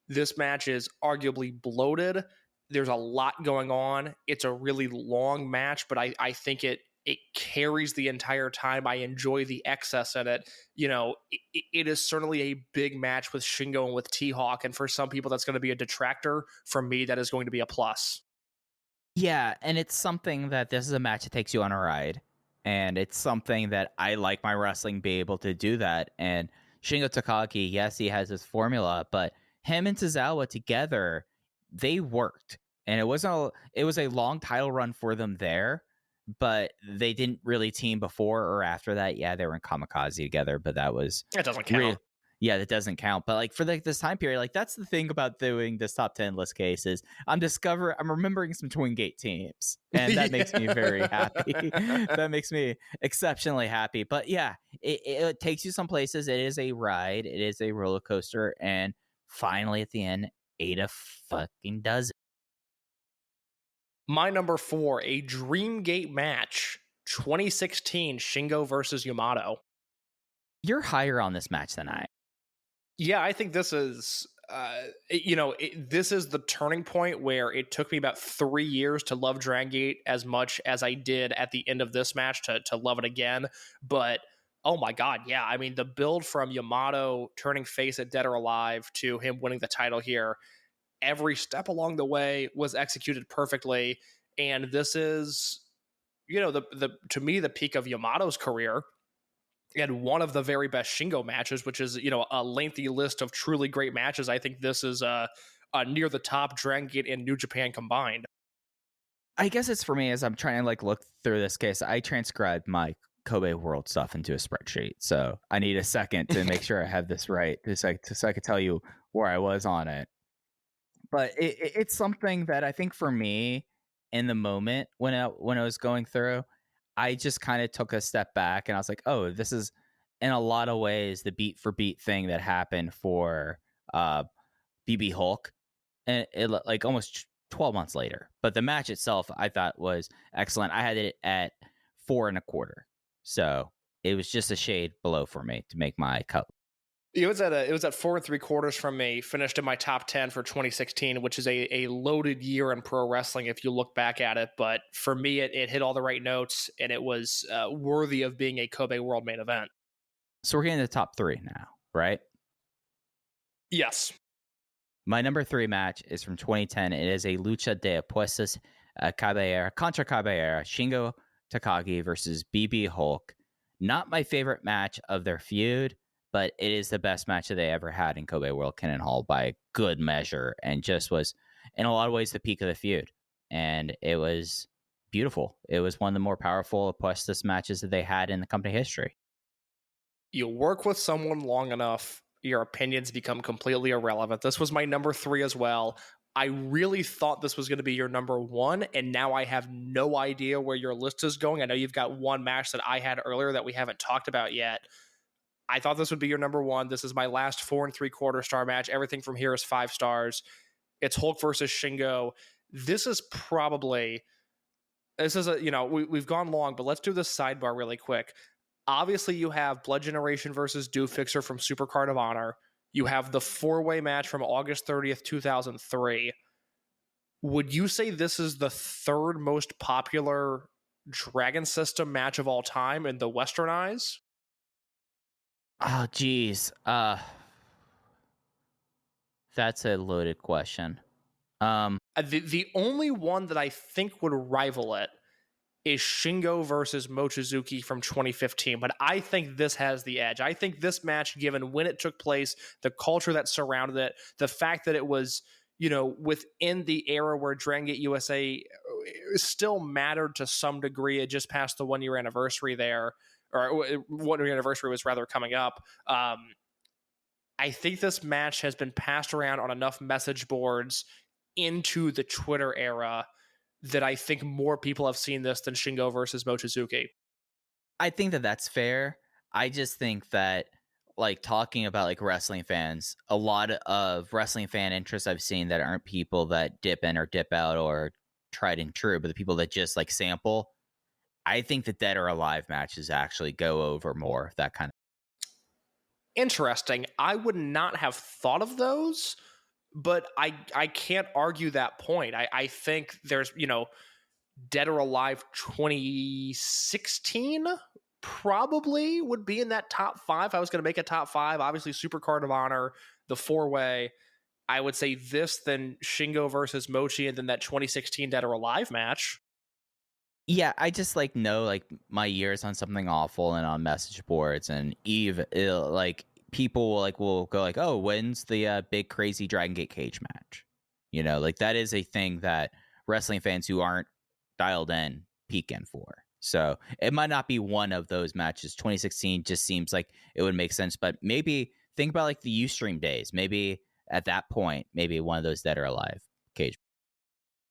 this match is arguably bloated. There's a lot going on. It's a really long match, but I think it carries the entire time. I enjoy the excess in it. It is certainly a big match with Shingo and with T-Hawk, and for some people that's going to be a detractor. For me, that is going to be a plus. Yeah, and it's something that this is a match that takes you on a ride, and it's something that I like my wrestling be able to do that. And Shingo Takagi, yes, he has his formula, but him and Tozawa together, they worked. And it was a long title run for them there, but they didn't really team before or after that. Yeah, they were in Kamikaze together, but that doesn't count. Yeah, that doesn't count. But like for this time period, like that's the thing about doing this top 10 list cases. I'm remembering some Twin Gate teams, and that makes me very happy. That makes me exceptionally happy. But yeah, it takes you some places. It is a ride. It is a roller coaster. And finally, at the end, Ada fucking does it. My number 4, a Dreamgate match, 2016 Shingo versus Yamato. You're higher on this match than I. Yeah, I think this is, this is the turning point where it took me about 3 years to love Dragongate as much as I did at the end of this match to love it again. But oh my God, yeah. I mean, the build from Yamato turning face at Dead or Alive to him winning the title here, every step along the way was executed perfectly. And this is, the to me, the peak of Yamato's career and one of the very best Shingo matches, which is, a lengthy list of truly great matches. I think this is near the top Dragongate and New Japan combined. I guess it's for me as I'm trying to like look through this case. I transcribed my Kobe World stuff into a spreadsheet, so I need a second to make sure I have this right, so I could tell you where I was on it. But it's something that I think for me in the moment when I was going through, I just kind of took a step back and I was like, oh, this is in a lot of ways the beat for beat thing that happened for BB Hulk, and it like almost 12 months later. But the match itself I thought was excellent. I had it at 4.25, so it was just a shade below for me to make my cut. It was at 4.75 from me, finished in my top 10 for 2016, which is a loaded year in pro wrestling if you look back at it. But for me, it hit all the right notes, and it was worthy of being a Kobe World main event. So we're getting to the top 3 now, right? Yes. My number 3 match is from 2010. It is a Lucha de Apuestas contra Caballera, Shingo Takagi versus BB Hulk. Not my favorite match of their feud, but it is the best match that they ever had in Kobe World Cannon Hall by a good measure, and just was, in a lot of ways, the peak of the feud. And it was beautiful. It was one of the more powerful Apuestas matches that they had in the company history. You work with someone long enough, your opinions become completely irrelevant. This was my number 3 as well. I really thought this was going to be your number 1, and now I have no idea where your list is going. I know you've got one match that I had earlier that we haven't talked about yet. I thought this would be your number 1. This is my last 4.75 star match. Everything from here is 5 stars. It's Hulk versus Shingo. This is we've gone long, but let's do this sidebar really quick. Obviously, you have Blood Generation versus Do Fixer from Supercard of Honor. You have the 4-way match from August 30th, 2003. Would you say this is the 3rd most popular Dragon System match of all time in the Western eyes? Oh, geez. That's a loaded question. The only one that I think would rival it is Shingo versus Mochizuki from 2015, but I think this has the edge. I think this match, given when it took place, the culture that surrounded it, the fact that it was, within the era where Dragongate USA still mattered to some degree. It just passed the 1-year anniversary there, or 1-year anniversary was rather coming up. I think this match has been passed around on enough message boards into the Twitter era that I think more people have seen this than Shingo versus Mochizuki. I think that that's fair. I just think that, like, talking about like wrestling fans, a lot of wrestling fan interests I've seen that aren't people that dip in or dip out or tried and true, but the people that just like sample, I think the Dead or Alive matches actually go over more, that kind of. Interesting. I would not have thought of those, but I can't argue that point. I think there's, Dead or Alive 2016 probably would be in that top 5. I was going to make a top 5. Obviously, Supercard of Honor, the 4-way. I would say this, then Shingo versus Mochi, and then that 2016 Dead or Alive match. Yeah, I just know my years on Something Awful and on message boards and Eve, people will go oh, when's the big crazy Dragongate cage match? That is a thing that wrestling fans who aren't dialed in peek in for. So it might not be one of those matches. 2016 just seems like it would make sense, but maybe think about the Ustream days. Maybe at that point, maybe one of those Dead or Alive cage.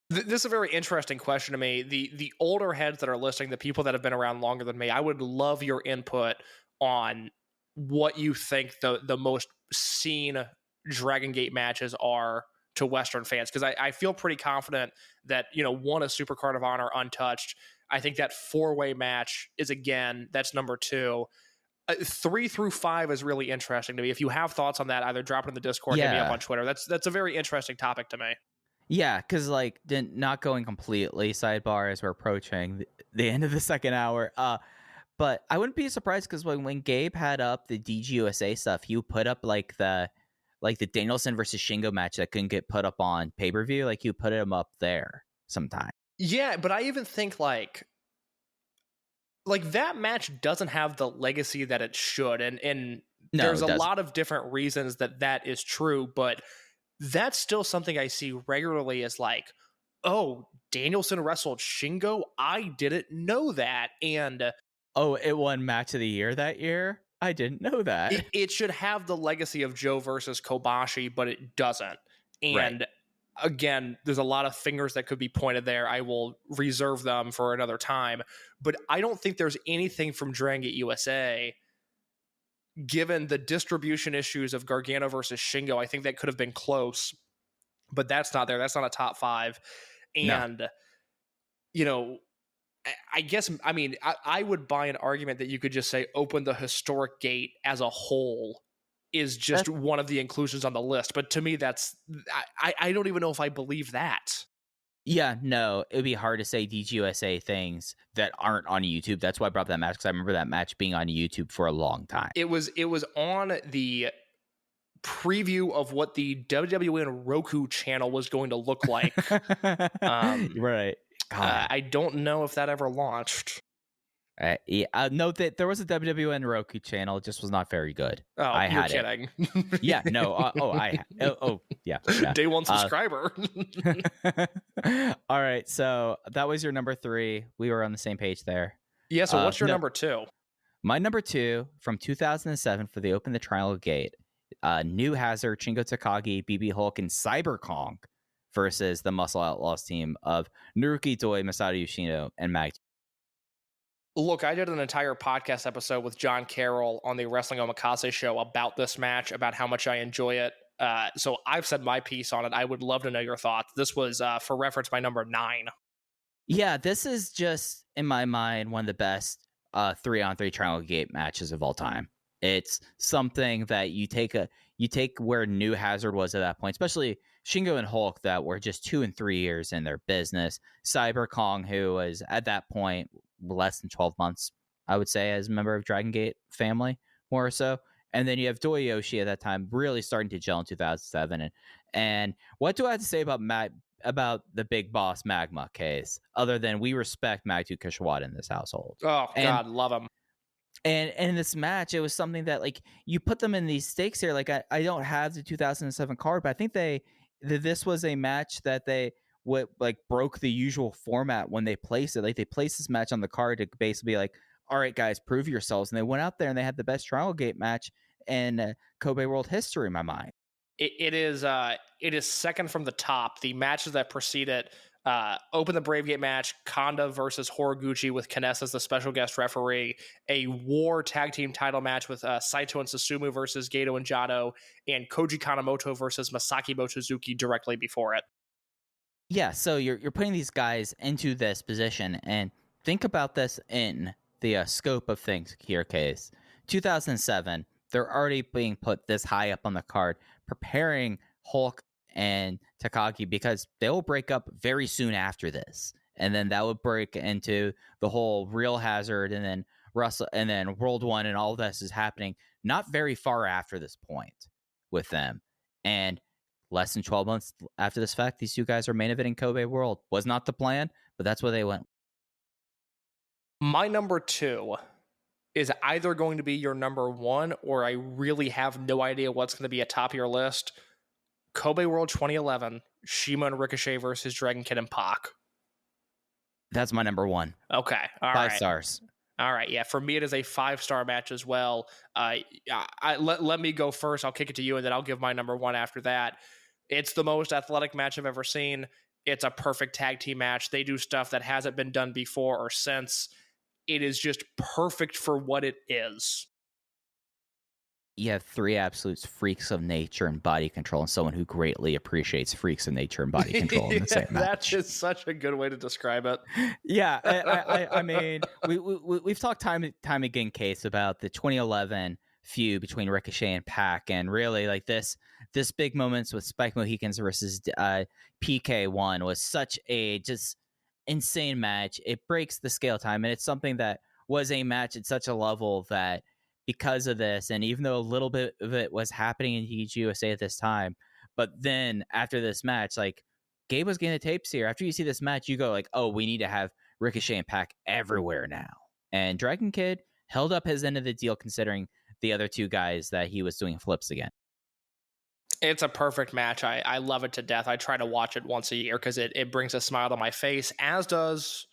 This is a very interesting question to me. The older heads that are listening, the people that have been around longer than me, I would love your input on what you think the most seen Dragongate matches are to Western fans, because I feel pretty confident that, one, a Supercard of Honor untouched. I think that 4-way match is, again, that's number 2. 3 through 5 is really interesting to me. If you have thoughts on that, either drop it in the Discord, hit me up on Twitter. That's a very interesting topic to me. Yeah, because like not going completely sidebar as we're approaching the end of the second hour. But I wouldn't be surprised because when Gabe had up the DGUSA stuff, he put up like the Danielson versus Shingo match that couldn't get put up on pay-per-view. Like you put him up there sometime. Yeah, but I even think like that match doesn't have the legacy that it should, and No, there's it a doesn't. lot of different reasons that is true, but that's still something I see regularly as like, oh, Danielson wrestled Shingo? I didn't know that. And oh, it won match of the year that year? I didn't know that. It should have the legacy of Joe versus Kobashi, but it doesn't. And again, there's a lot of fingers that could be pointed there. I will reserve them for another time. But I don't think there's anything from Dragongate USA, given the distribution issues of Gargano versus Shingo. I think that could have been close, but that's not there. That's not a top 5. And, I guess, I would buy an argument that you could just say open the historic gate as a whole is just one of the inclusions on the list. But to me, I don't even know if I believe that. Yeah, no, it would be hard to say DGUSA things that aren't on YouTube. That's why I brought up that match, because I remember that match being on YouTube for a long time. It was on the preview of what the WWE Roku channel was going to look like. Right. I don't know if that ever launched. Note that there was a WWN Roku channel. It just was not very good. Oh, you're kidding. Yeah, no. Yeah. Day one subscriber. All right, so that was your number 3. We were on the same page there. Yeah, so what's your number 2? My number 2 from 2007 for the Open the Triangle Gate, New Hazard, Shingo Takagi, BB Hulk, and Cyber Kong versus the Muscle Outlaws team of Naruki Doi, Masato Yoshino, and Mag. Look, I did an entire podcast episode with John Carroll on the Wrestling Omakase show about this match, about how much I enjoy it. So I've said my piece on it. I would love to know your thoughts. This was, for reference, my number 9. Yeah, this is just, in my mind, one of the best 3-on-3 Triangle Gate matches of all time. It's something that you take where New Hazard was at that point, especially Shingo and Hulk that were just 2 and 3 years in their business. Cyber Kong, who was at that point less than 12 months, I would say, as a member of Dragongate family, more or so. And then you have Doyoshi at that time really starting to gel in 2007. And what do I have to say about the big boss Magma case, other than we respect Magdu Kishawada in this household? Oh, God, love him. And in this match, it was something that, like, you put them in these stakes here. Like, I don't have the 2007 card, but I think this was a match that they broke the usual format when they placed it. Like, they placed this match on the card to basically be like, all right, guys, prove yourselves. And they went out there and they had the best Triangle Gate match in Kobe World history, in my mind. It is second from the top. The matches that precede it, Open the Brave Gate match, Kanda versus Horiguchi with Kness as the special guest referee, a War tag team title match with Saito and Susumu versus Gato and Jado, and Koji Kanemoto versus Masaki Mochizuki directly before it. Yeah, so you're putting these guys into this position, and think about this in the scope of things here, Case. 2007, they're already being put this high up on the card, preparing Hulk and Takagi, because they'll break up very soon after this, and then that would break into the whole Real Hazard, and then Russell, and then World One, and all of this is happening not very far after this point with them. And less than 12 months after this fact, these two guys are main eventing Kobe World. Was not the plan, but that's where they went. My number 2 is either going to be your number 1, or I really have no idea what's going to be atop your list. Kobe World 2011, Shima and Ricochet versus Dragon Kid and Pac. That's my number 1. Okay. All 5 right. stars. All right. Yeah. For me, it is a 5-star match as well. Let me go first. I'll kick it to you, and then I'll give my number 1 after that. It's the most athletic match I've ever seen. It's a perfect tag team match. They do stuff that hasn't been done before or since. It is just perfect for what it is. you have three absolute freaks of nature and body control, and someone who greatly appreciates freaks of nature and body control in the same match. That is such a good way to describe it. Yeah, I mean, we've talked time again, Case, about the 2011 feud between Ricochet and Pac, and really like this big moments with Spike Mohicans versus PK1 was such a just insane match. It breaks the scale time, and it's something that was a match at such a level that because of this, and even though a little bit of it was happening in USA at this time, but then after this match, like Gabe was getting the tapes here. After you see this match, you go like, oh, we need to have Ricochet and Pac everywhere now. And Dragon Kid held up his end of the deal considering the other two guys that he was doing flips again. It's a perfect match. I love it to death. I try to watch it once a year because it brings a smile to my face, as does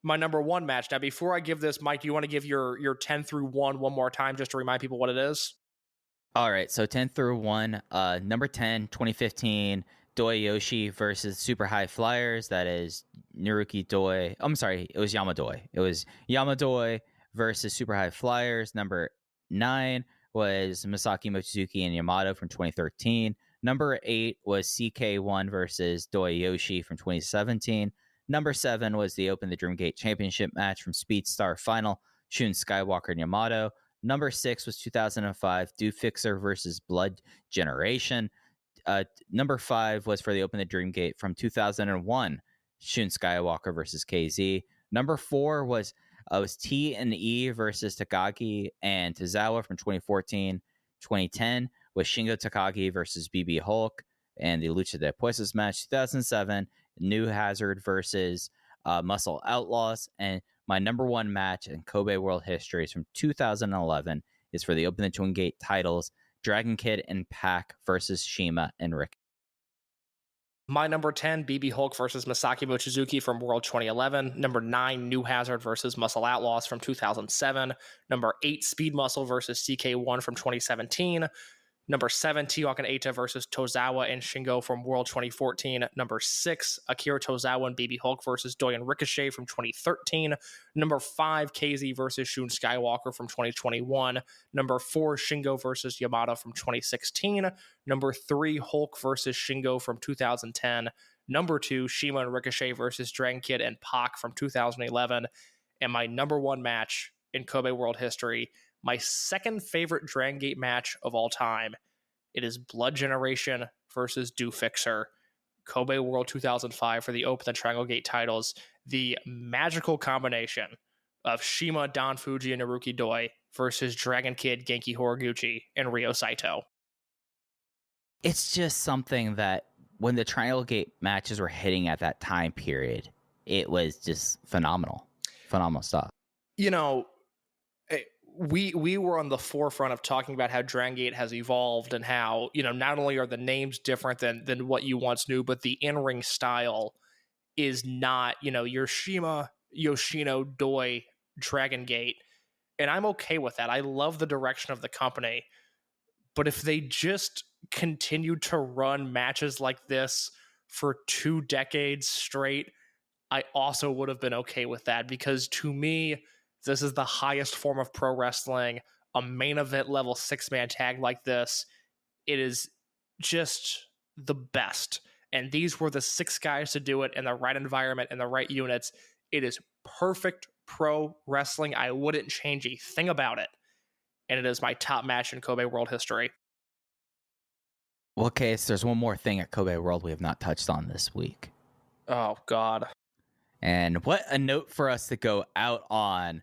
my number one match. Now, before I give this, Mike, do you want to give your 10 through 1 one more time just to remind people what it is? All right, so 10 through 1, number 10, 2015, Doi Yoshi versus Super High Flyers. That is Naruki Doi. I'm sorry, it was Yamadoi. It was Yamadoi versus Super High Flyers. Number 9 was Masaki Mochizuki and Yamato from 2013. Number 8 was CK1 versus Doi Yoshi from 2017. Number 7 was the Open the Dragongate Championship match from Speedstar Final, Shun Skywalker and Yamato. Number 6 was 2005, Do Fixer versus Blood Generation. Number 5 was for the Open the Dreamgate from 2001, Shun Skywalker versus KZ. Number 4 was T and E versus Takagi and Tozawa from 2014. 2010 was Shingo Takagi versus BB Hulk and the Lucha de Puestos match. 2007, New Hazard versus Muscle Outlaws. And my number 1 match in Kobe World history is from 2011 is for the Open the Dreamgate titles, Dragon Kid and Pac versus Shima and Rick. My number 10, BB Hulk versus Masaki Mochizuki from World 2011. Number 9, New Hazard versus Muscle Outlaws from 2007. Number 8, Speed Muscle versus CK1 from 2017. Number 7, T-Hawk and Eita versus Tozawa and Shingo from World 2014. Number 6, Akira Tozawa and BB Hulk versus Doi and Ricochet from 2013. Number 5, KZ versus Shun Skywalker from 2021. Number 4, Shingo versus Yamato from 2016. Number 3, Hulk versus Shingo from 2010. Number 2, Shima and Ricochet versus Dragon Kid and Pac from 2011. And my number 1 match in Kobe World history, my second favorite Dragon Gate match of all time. It is Blood Generation versus Do Fixer. Kobe World 2005 for the Open the Dragongate titles. The magical combination of Shima, Don Fuji, and Naruki Doi versus Dragon Kid, Genki Horiguchi, and Ryo Saito. It's just something that when the Triangle Gate matches were hitting at that time period, it was just phenomenal. Phenomenal stuff. You know, we were on the forefront of talking about how Dragon Gate has evolved and how, you know, not only are the names different than what you once knew, but the in-ring style is not, you know, your Shima, Yoshino, Doi, Dragon Gate. And I'm okay with that. I love the direction of the company. But if they just continued to run matches like this for 2 decades straight, I also would have been okay with that, because to me, this is the highest form of pro wrestling. A main event level 6-man tag like this, it is just the best. And these were the 6 guys to do it in the right environment and the right units. It is perfect pro wrestling. I wouldn't change a thing about it. And it is my top match in Kobe World history. Well, Case, there's one more thing at Kobe World we have not touched on this week. Oh, God. And what a note for us to go out on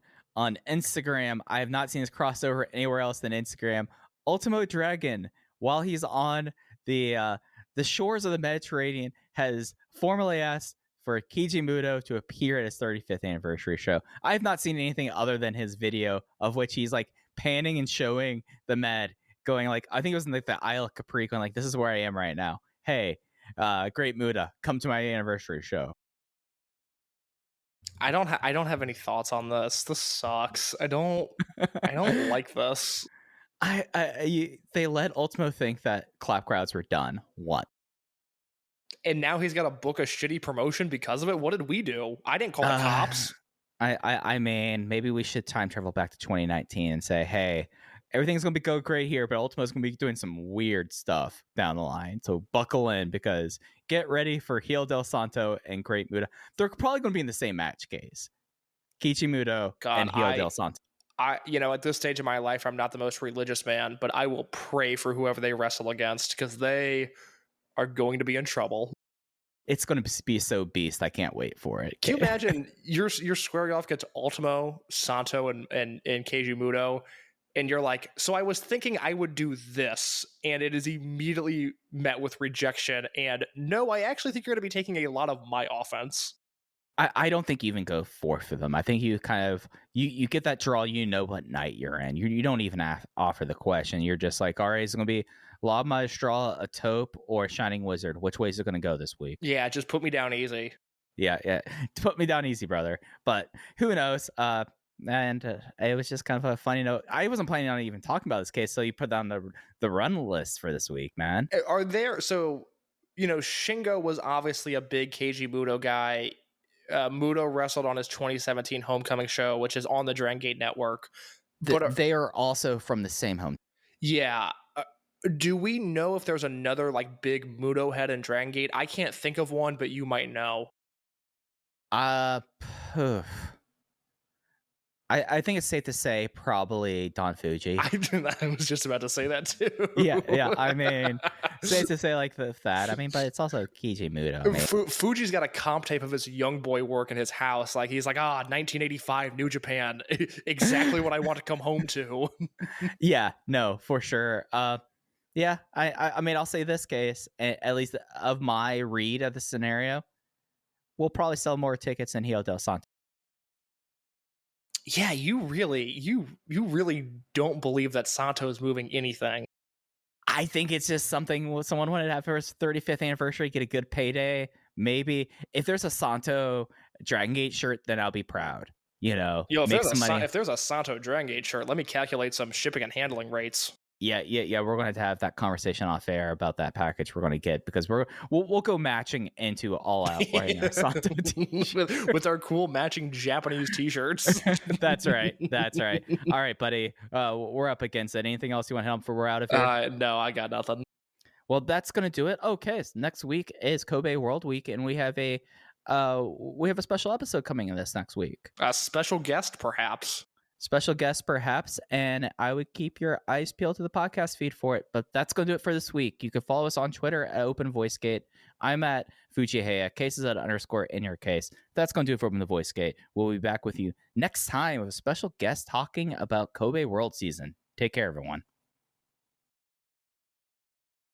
Instagram. I have not seen this crossover anywhere else than Instagram. Ultimo Dragon, while he's on the shores of the Mediterranean, has formally asked for Keiji Muto to appear at his 35th anniversary show. I have not seen anything other than his video of which he's like panning and showing the Med, going like, I think it was in like the Isle of Capri, going like, this is where I am right now. Hey, great Muta, come to my anniversary show. I don't have any thoughts on this. This sucks. I don't like this. They let Ultimo think that clap crowds were done. What? And now he's got to book a shitty promotion because of it. What did we do? I didn't call the cops. I mean, maybe we should time travel back to 2019 and say, hey, everything's going to go great here, but Ultima's going to be doing some weird stuff down the line. So buckle in, because get ready for Heel del Santo and Great Muta. They're probably going to be in the same match case. Kichi Muto and Heel del Santo. At this stage of my life, I'm not the most religious man, but I will pray for whoever they wrestle against, because they are going to be in trouble. It's going to be so beast. I can't wait for it. Can you imagine you're squaring off against Ultimo, Santo, and Keiji Muto, and you're like, so I was thinking I would do this, and it is immediately met with rejection. And no, I actually think you're going to be taking a lot of my offense. I don't think you even go forth of them. I think you kind of you get that draw. You know what night you're in. You don't even offer the question. You're just like, all right, it's going to be Lob Maestral, a Taupe, or Shining Wizard. Which way is it going to go this week? Yeah, just put me down easy. Yeah, put me down easy, brother. But who knows? And it was just kind of a funny note. I wasn't planning on even talking about this case, so you put down the run list for this week, man. Are there? So Shingo was obviously a big Keiji Muto guy. Muto wrestled on his 2017 Homecoming show, which is on the Dragongate Network. But they are also from the same home. Yeah. Do we know if there's another like big Muto head in Dragongate? I can't think of one, but you might know. I think it's safe to say probably Don Fuji. I was just about to say that too. Yeah. I mean, safe to say like that. I mean, but it's also Keiji Muto. Fuji's got a comp tape of his young boy work in his house. Like he's like, 1985 New Japan, exactly what I want to come home to. Yeah, no, for sure. Yeah, I mean, I'll say this case, at least of my read of the scenario, we'll probably sell more tickets than Heel del Santo. Yeah, you really don't believe that Santo is moving anything. I think it's just something someone wanted to have for his 35th anniversary, get a good payday. Maybe if there's a Santo Dragongate shirt, then I'll be proud. If there's a Santo Dragongate shirt, let me calculate some shipping and handling rates. Yeah. We're going to have that conversation off air about that package we're going to get, because we'll go matching into All Out wearing our Santo t-shirt. with our cool matching Japanese t-shirts. That's right. All right, buddy. We're up against it. Anything else you want to help for we're out of here? No, I got nothing. Well, that's going to do it. Okay, so next week is Kobe World Week, and we have a special episode coming in this next week. A special guest, perhaps. And I would keep your eyes peeled to the podcast feed for it. But that's going to do it for this week. You can follow us on Twitter at OpenVoiceGate. I'm at Fujiheya. Cases at _ in your case. That's going to do it for Open the Voice Gate. We'll be back with you next time with a special guest talking about Kobe World Season. Take care, everyone.